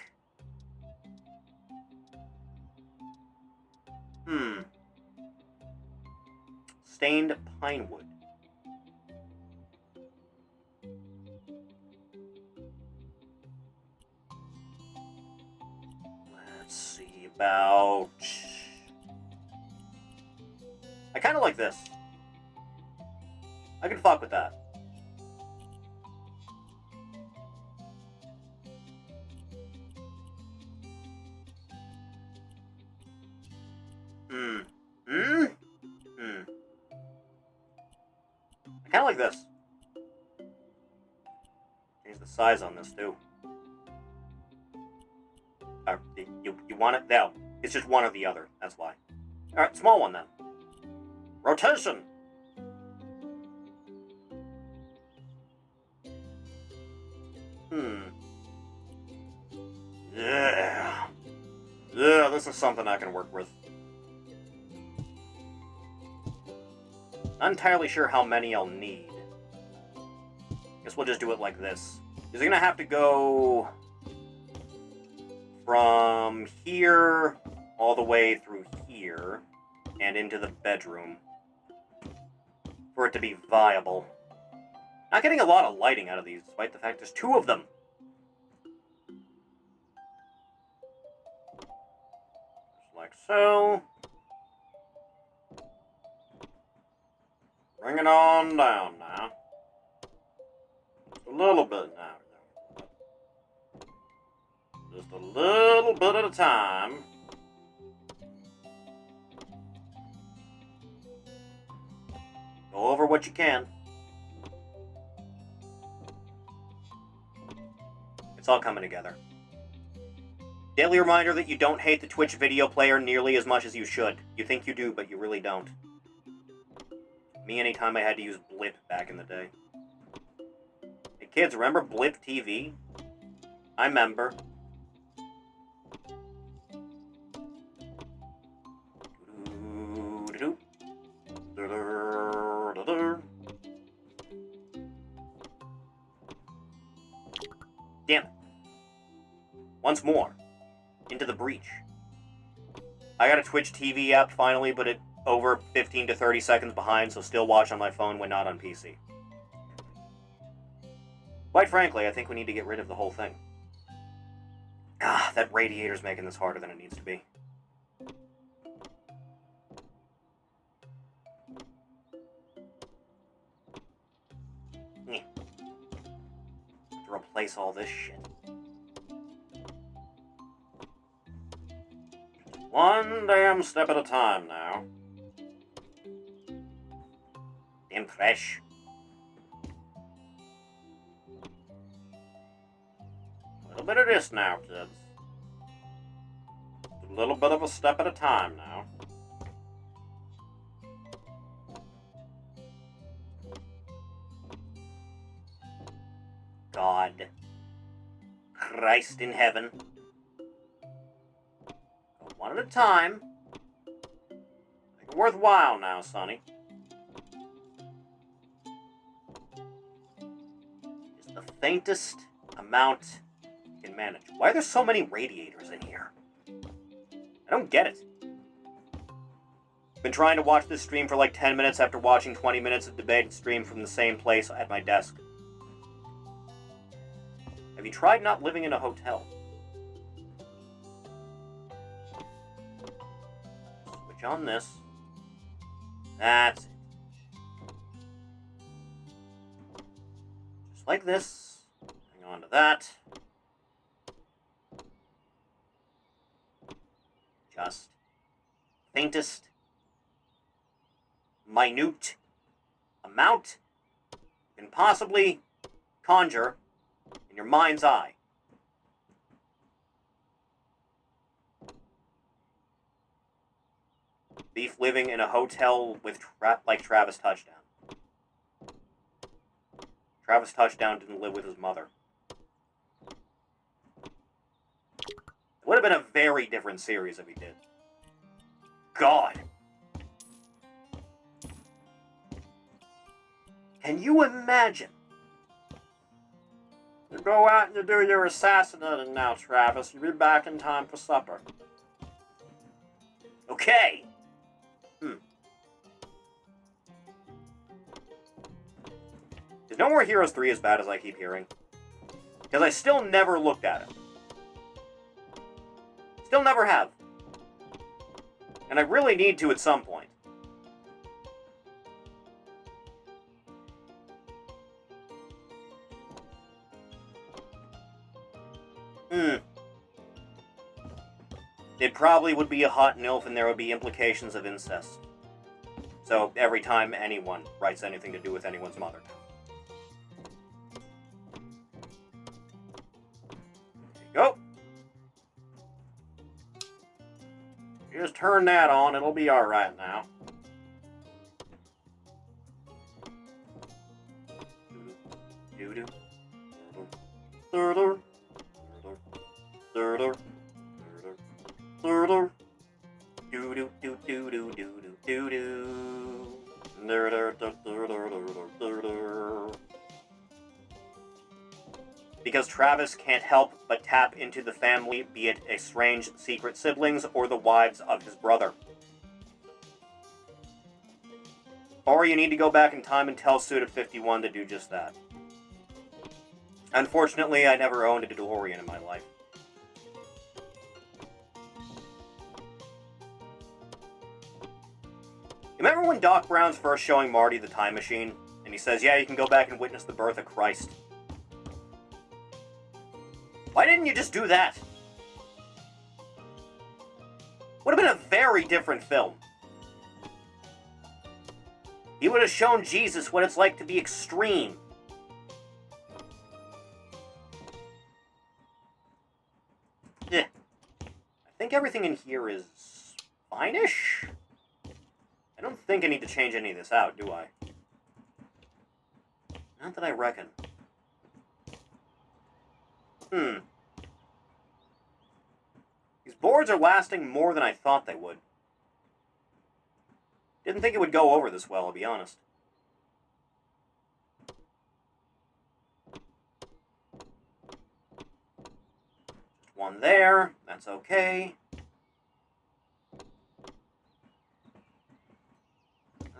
Stained pine wood. Let's see about... I kind of like this. I can fuck with that. I kind of like this. Change the size on this, too. You want it? No. It's just one or the other. That's why. Alright, small one, then. Rotation! Yeah. Yeah, this is something I can work with. Not entirely sure how many I'll need. Guess we'll just do it like this. Is it gonna have to go from here all the way through here and into the bedroom for it to be viable? Not getting a lot of lighting out of these, despite the fact there's two of them. Just like so. Bring it on down now. Just a little bit now. Just a little bit at a time. Go over what you can. It's all coming together. Daily reminder that you don't hate the Twitch video player nearly as much as you should. You think you do, but you really don't. Me, anytime I had to use Blip back in the day. Hey kids, remember Blip TV? I remember. Damn it. Once more. Into the breach. I got a Twitch TV app finally, but it over 15 to 30 seconds behind, so still watch on my phone when not on PC. Quite frankly, I think we need to get rid of the whole thing. Ah, that radiator's making this harder than it needs to be. To replace all this shit. One damn step at a time now. Damn trash. A little bit of this now, kids. A little bit of a step at a time now. God. Christ in heaven. Go one at a time. Make it worthwhile now, Sonny. Just the faintest amount you can manage. Why are there so many radiators in here? I don't get it. Been trying to watch this stream for like 10 minutes after watching 20 minutes of debate stream from the same place at my desk. Have you tried not living in a hotel? Switch on this. That's it. Just like this. Hang on to that. Just faintest, minute amount you can possibly conjure in your mind's eye. Beef living in a hotel with like Travis Touchdown. Travis Touchdown didn't live with his mother. It would have been a very different series if he did. God. Can you imagine? You go out and you do your assassinating now, Travis. You'll be back in time for supper. Okay. Is No More Heroes 3 as bad as I keep hearing? Because I still never looked at it. Still never have. And I really need to at some point. It probably would be a hot nilf and there would be implications of incest. So every time anyone writes anything to do with anyone's mother now. There you go. You just turn that on, it'll be alright now. Because Travis can't help but tap into the family, be it estranged secret siblings or the wives of his brother. Or you need to go back in time and tell Suited 51 to do just that. Unfortunately, I never owned a DeLorean in my life. Remember when Doc Brown's first showing Marty the time machine? And he says, yeah, you can go back and witness the birth of Christ. Why didn't you just do that? Would have been a very different film. He would have shown Jesus what it's like to be extreme. I think everything in here is fine-ish. I don't think I need to change any of this out, do I? Not that I reckon. These boards are lasting more than I thought they would. Didn't think it would go over this well, I'll be honest. Just one there, that's okay.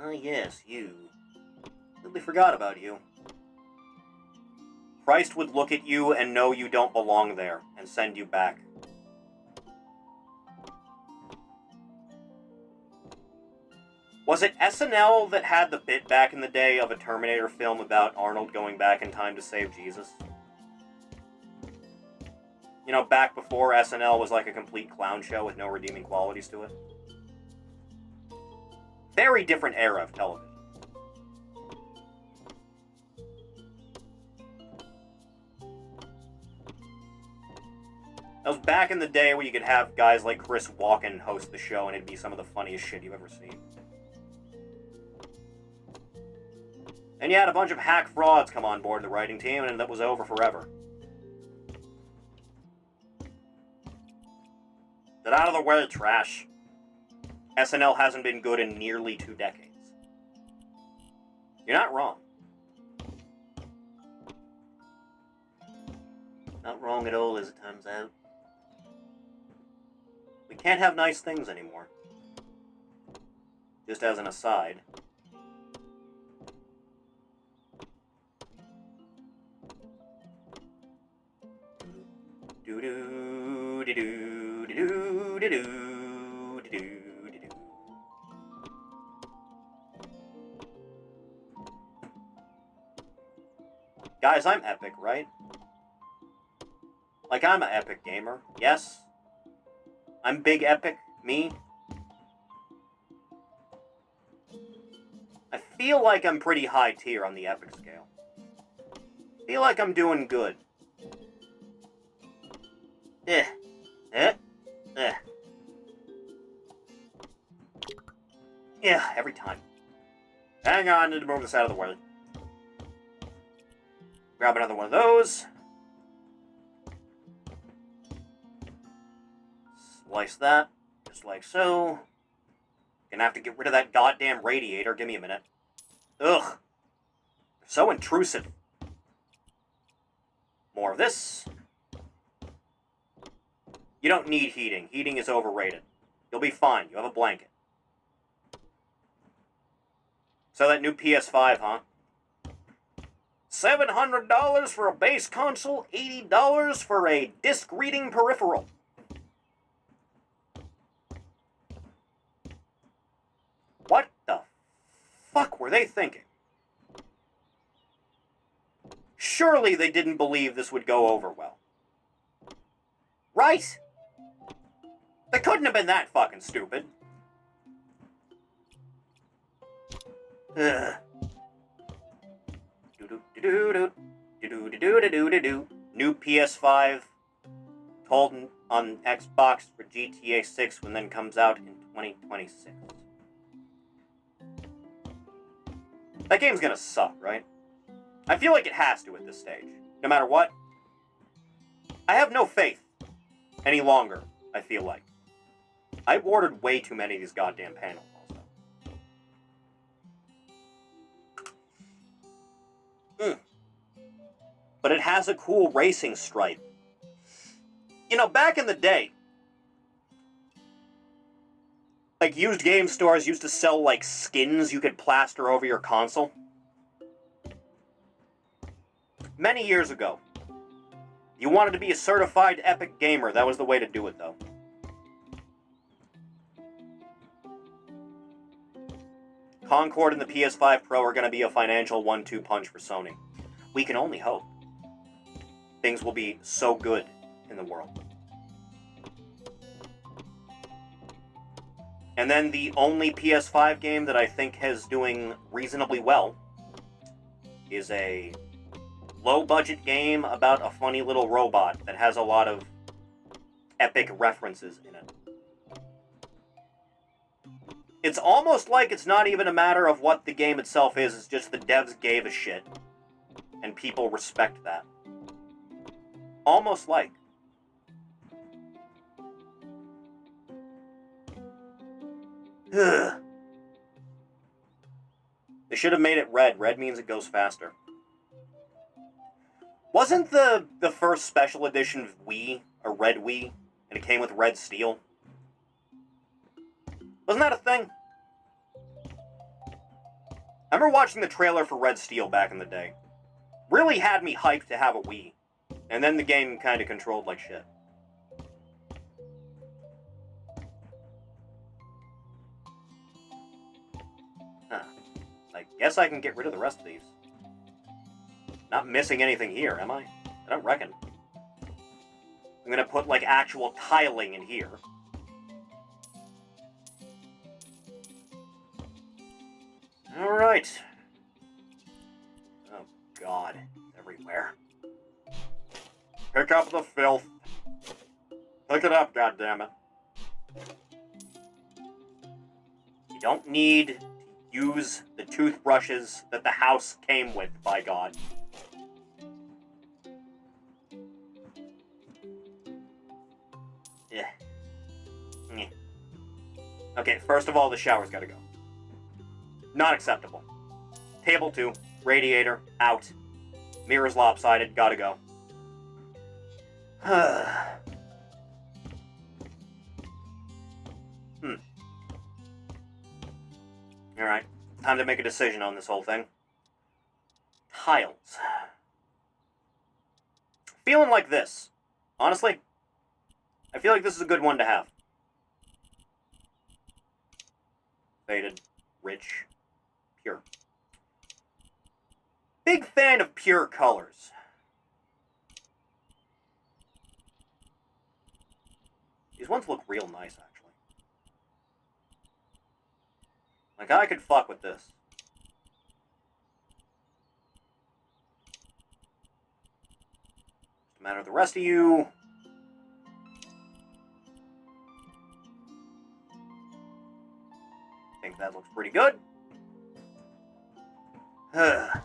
Ah, yes, you. Completely forgot about you. Christ would look at you and know you don't belong there, and send you back. Was it SNL that had the bit back in the day of a Terminator film about Arnold going back in time to save Jesus? You know, back before SNL was like a complete clown show with no redeeming qualities to it. Very different era of television. That was back in the day where you could have guys like Chris Walken host the show and it'd be some of the funniest shit you've ever seen. And you had a bunch of hack frauds come on board the writing team and that was over forever. Get out of the way, trash. SNL hasn't been good in nearly 2 decades. You're not wrong. Not wrong at all, as it turns out. We can't have nice things anymore. just as an aside. Do-do, do-do, do-do, do-do, do-do, do-do. Guys, I'm epic, right? Like, I'm an epic gamer. Yes? I'm big epic. Me? I feel like I'm pretty high tier on the epic scale. Feel like I'm doing good. Eh. Yeah, every time. Hang on, I need to move this out of the way. Grab another one of those. Slice that, just like so. Gonna have to get rid of that goddamn radiator. Give me a minute. Ugh. So intrusive. More of this. You don't need heating. Heating is overrated. You'll be fine. You have a blanket. So that new PS5, huh? $700 for a base console, $80 for a disc reading peripheral. What the fuck were they thinking? Surely they didn't believe this would go over well. Right? They couldn't have been that fucking stupid. Ugh. New PS5 told on Xbox for GTA 6 when then comes out in 2026. That game's gonna suck, right? I feel like it has to at this stage. No matter what. I have no faith any longer, I feel like. I ordered way too many of these goddamn panels also. But it has a cool racing stripe. You know, back in the day, like, used game stores used to sell, like, skins you could plaster over your console. Many years ago. You wanted to be a certified epic gamer, that was the way to do it, though. Concord and the PS5 Pro are going to be a financial 1-2 punch for Sony. We can only hope. Things will be so good in the world. And then the only PS5 game that I think is doing reasonably well is a low-budget game about a funny little robot that has a lot of epic references in it. It's almost like it's not even a matter of what the game itself is, it's just the devs gave a shit. And people respect that. Almost like. Ugh. They should have made it red. Red means it goes faster. Wasn't the first special edition Wii a red Wii, and it came with red steel? Wasn't that a thing? I remember watching the trailer for Red Steel back in the day. Really had me hyped to have a Wii. And then the game kind of controlled like shit. Huh. I guess I can get rid of the rest of these. Not missing anything here, am I? I don't reckon. I'm gonna put, like, actual tiling in here. Alright. Oh, God. Everywhere. Pick up the filth. Pick it up, goddammit. You don't need to use the toothbrushes that the house came with, by God. Yeah. Okay, first of all, the shower's gotta go. Not acceptable. Table 2, radiator, out. Mirror's lopsided, gotta go. Alright, time to make a decision on this whole thing. Tiles. Feeling like this. Honestly, I feel like this is a good one to have. Faded, rich, pure. Big fan of pure colors. These ones look real nice, actually. Like, I could fuck with this. Just a matter of the rest of you. I think that looks pretty good. Yeah.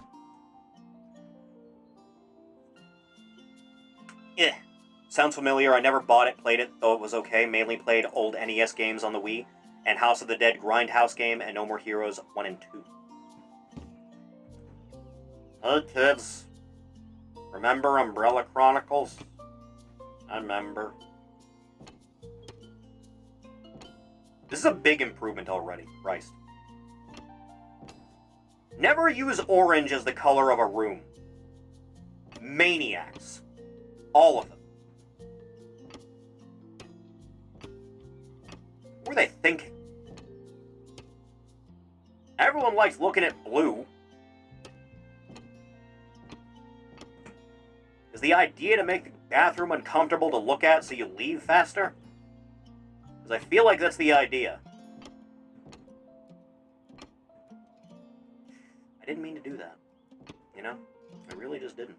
Sounds familiar. I never bought it, played it, though it was okay. Mainly played old NES games on the Wii, and House of the Dead Grindhouse game, and No More Heroes 1 and 2. Hey kids, remember Umbrella Chronicles? I remember. This is a big improvement already, Christ. Never use orange as the color of a room. Maniacs. All of them. What were they thinking? Everyone likes looking at blue. Is the idea to make the bathroom uncomfortable to look at so you leave faster? Because I feel like that's the idea. I didn't mean to do that. You know? I really just didn't.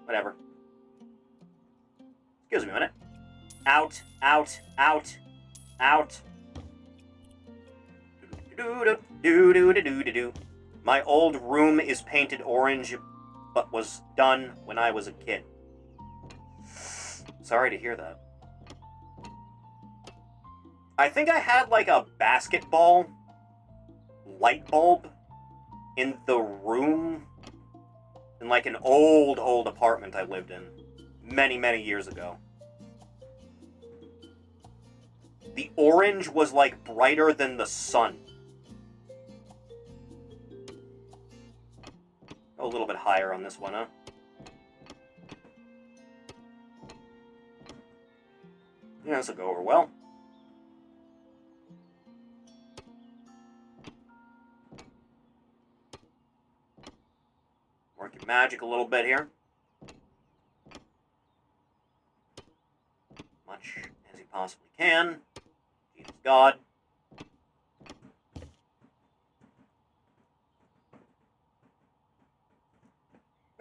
Whatever. Excuse me a minute. Out, out, out, out. Do-do-do-do-do-do-do-do. My old room is painted orange, but was done when I was a kid. Sorry to hear that. I think I had like a basketball light bulb in the room in like an old apartment I lived in many years ago. The orange was like brighter than the sun. A little bit higher on this one, huh? Yeah, this will go over well. Work your magic a little bit here. Much as you possibly can. Jesus God.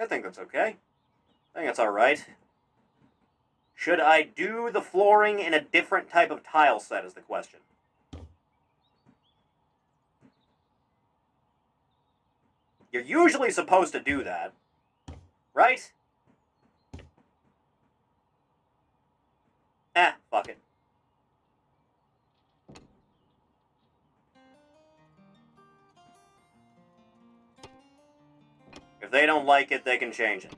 I think that's okay. I think that's alright. Should I do the flooring in a different type of tile set is the question. You're usually supposed to do that, right? Fuck it. If they don't like it, they can change it.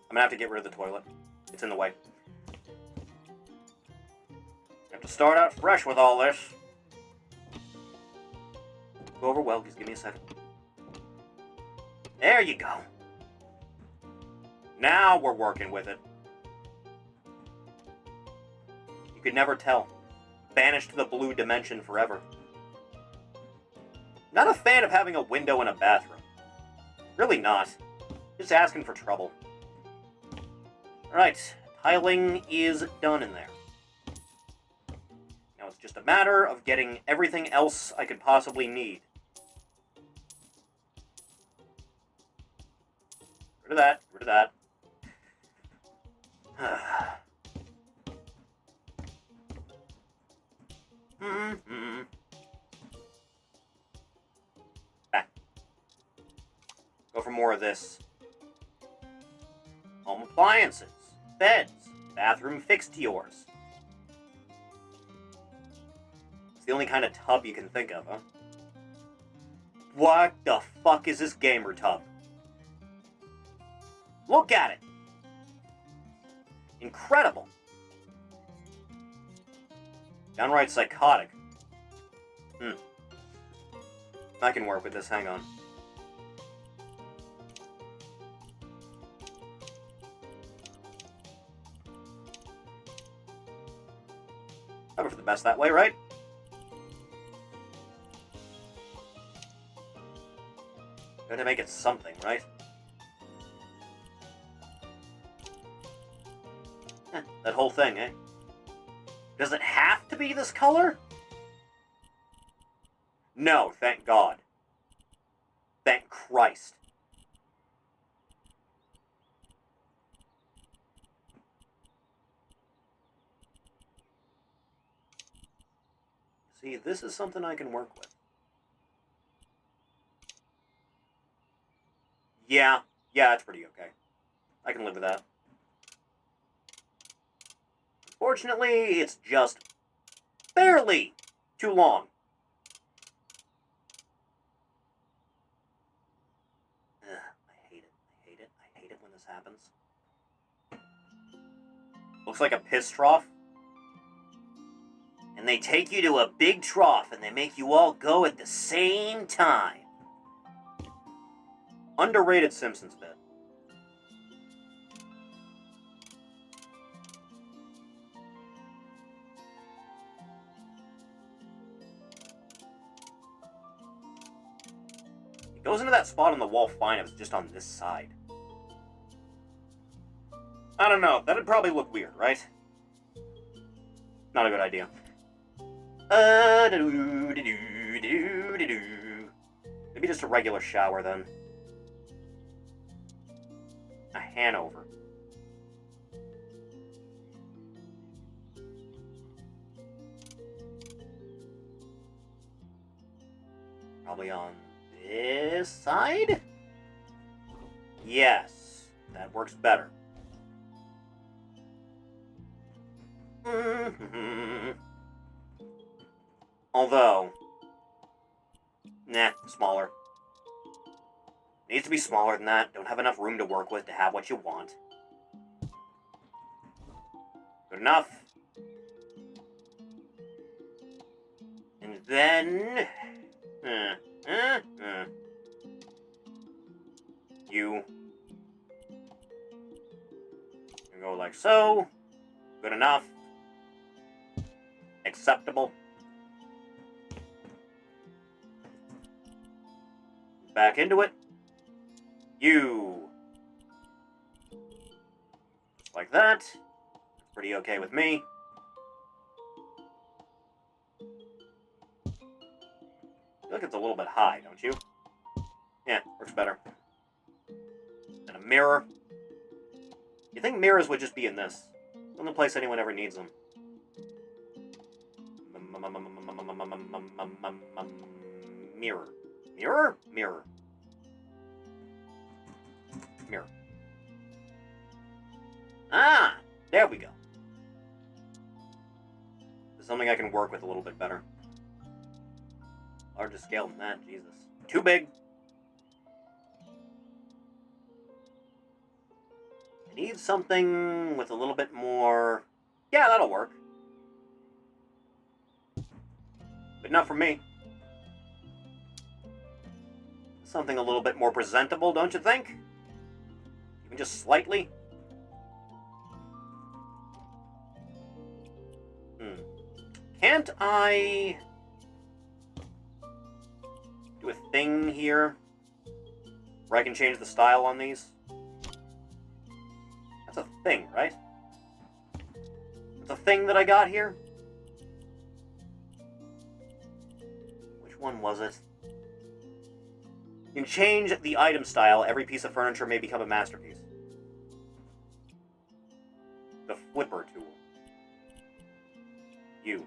I'm gonna have to get rid of the toilet. It's in the way. Have to start out fresh with all this. Go over well, just give me a second. There you go. Now we're working with it. You could never tell. Banished to the blue dimension forever. Not a fan of having a window in a bathroom. Really not. Just asking for trouble. Alright, tiling is done in there. Now it's just a matter of getting everything else I could possibly need. Rid of that, rid of that. Back. Go for more of this. Home appliances, beds, bathroom fixtures. It's the only kind of tub you can think of, huh? What the fuck is this gamer tub? Look at it! Incredible! Downright psychotic. I can work with this, hang on. Probably for the best that way, right? Gotta make it something, right? That whole thing, eh? Does it have to be this color? No, thank God. Thank Christ. See, this is something I can work with. Yeah, that's pretty okay. I can live with that. Fortunately, it's just barely too long. Ugh, I hate it. I hate it. I hate it when this happens. Looks like a piss trough. And they take you to a big trough and they make you all go at the same time. Underrated Simpsons bit. It goes into that spot on the wall fine if it's just on this side. I don't know. That'd probably look weird, right? Not a good idea. Maybe just a regular shower then. A Hanover. Probably on this side? Yes, that works better. Although, nah, smaller. Needs to be smaller than that. Don't have enough room to work with to have what you want. Good enough. And then... You go like so. Good enough. Acceptable. Back into it. You. Just like that. That's pretty okay with me. I feel like it's a little bit high, don't you? Yeah, works better. And a mirror. You think mirrors would just be in this? The only place anyone ever needs them. Mirror. Mirror? Mirror. Mirror. Ah! There we go. There's something I can work with a little bit better. Larger scale than that, Jesus. Too big. I need something with a little bit more... Yeah, that'll work. But not for me. Something a little bit more presentable, don't you think? Even just slightly? Can't I... do a thing here? Where I can change the style on these? That's a thing, right? That's a thing that I got here? Which one was it? You can change the item style. Every piece of furniture may become a masterpiece. The flipper tool. You.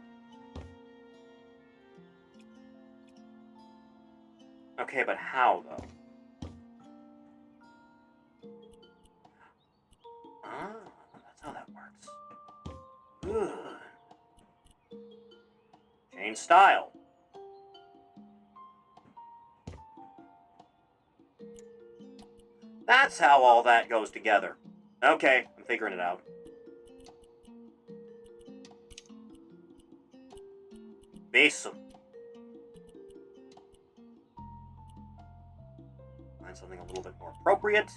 Okay, but how, though? Ah, that's how that works. Good. Change style. That's how all that goes together. Okay, I'm figuring it out. Base. Find something a little bit more appropriate.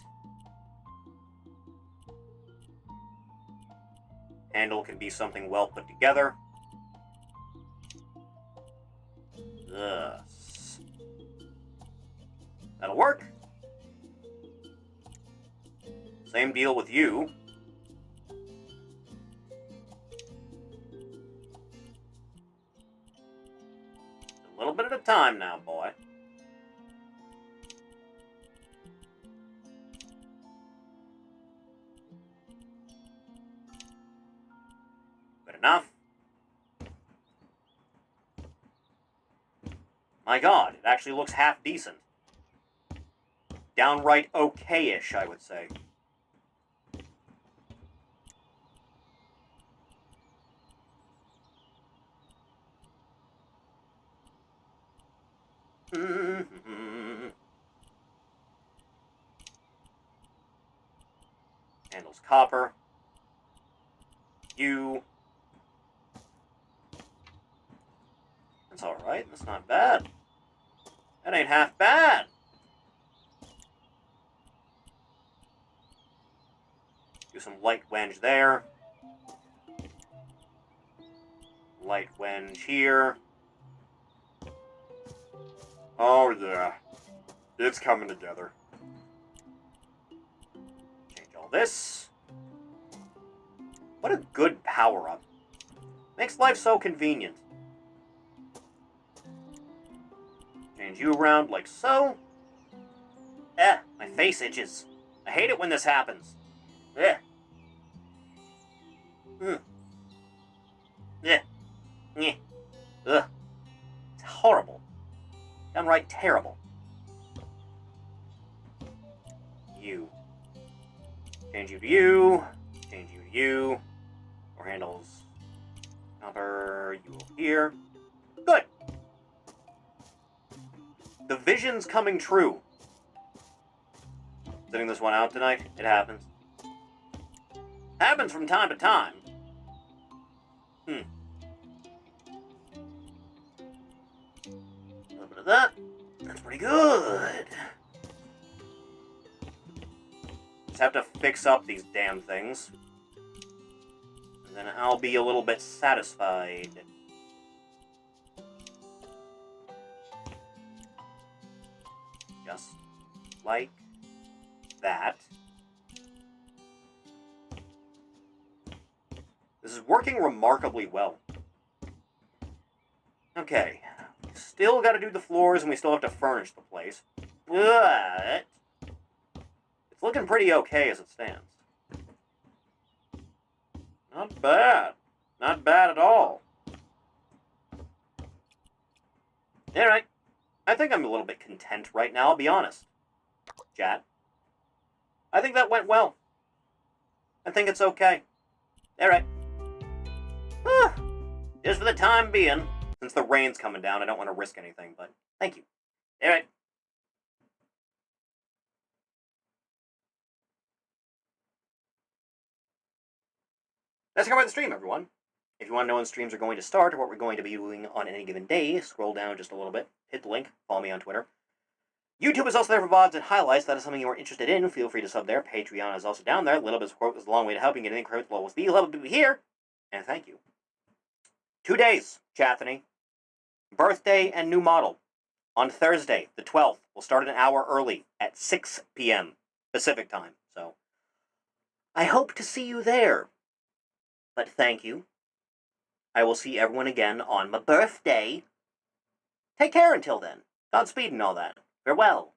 Handle can be something well put together. Thus. That'll work. Same deal with you. A little bit at a time now, boy. Good enough. My god, it actually looks half decent. Downright okay-ish, I would say. Handles copper. You. That's alright, that's not bad. That ain't half bad. Do some light wenge there. Light wenge here. Oh yeah. It's coming together. Change all this. What a good power-up. Makes life so convenient. Change you around like so. My face itches. I hate it when this happens. Eh. Ugh. It's horrible. Downright terrible. You. Change you to you. Change you to you. More handles. Copper. You over here. Good. The vision's coming true. Sitting this one out tonight. It happens. Happens from time to time. A little bit of that. That's pretty good. Just have to fix up these damn things. And then I'll be a little bit satisfied. Just like that. This is working remarkably well. Okay. Still got to do the floors, and we still have to furnish the place. But it's looking pretty okay as it stands. Not bad. Not bad at all. Alright. I think I'm a little bit content right now, I'll be honest. Chat. I think that went well. I think it's okay. Alright. Just for the time being. Since the rain's coming down, I don't want to risk anything, but thank you. Alright. That's cover the stream, everyone. If you want to know when streams are going to start or what we're going to be doing on any given day, scroll down just a little bit, hit the link, follow me on Twitter. YouTube is also there for VODs and highlights. That is something you are interested in. Feel free to sub there. Patreon is also down there. A little bit of support is a long way to helping get any crowd level with the level people here. And thank you. 2 days, Chathany. Birthday and new model. On Thursday, the 12th, we'll start an hour early at 6 p.m. Pacific time. So, I hope to see you there. But thank you. I will see everyone again on my birthday. Take care until then. Godspeed and all that. Farewell.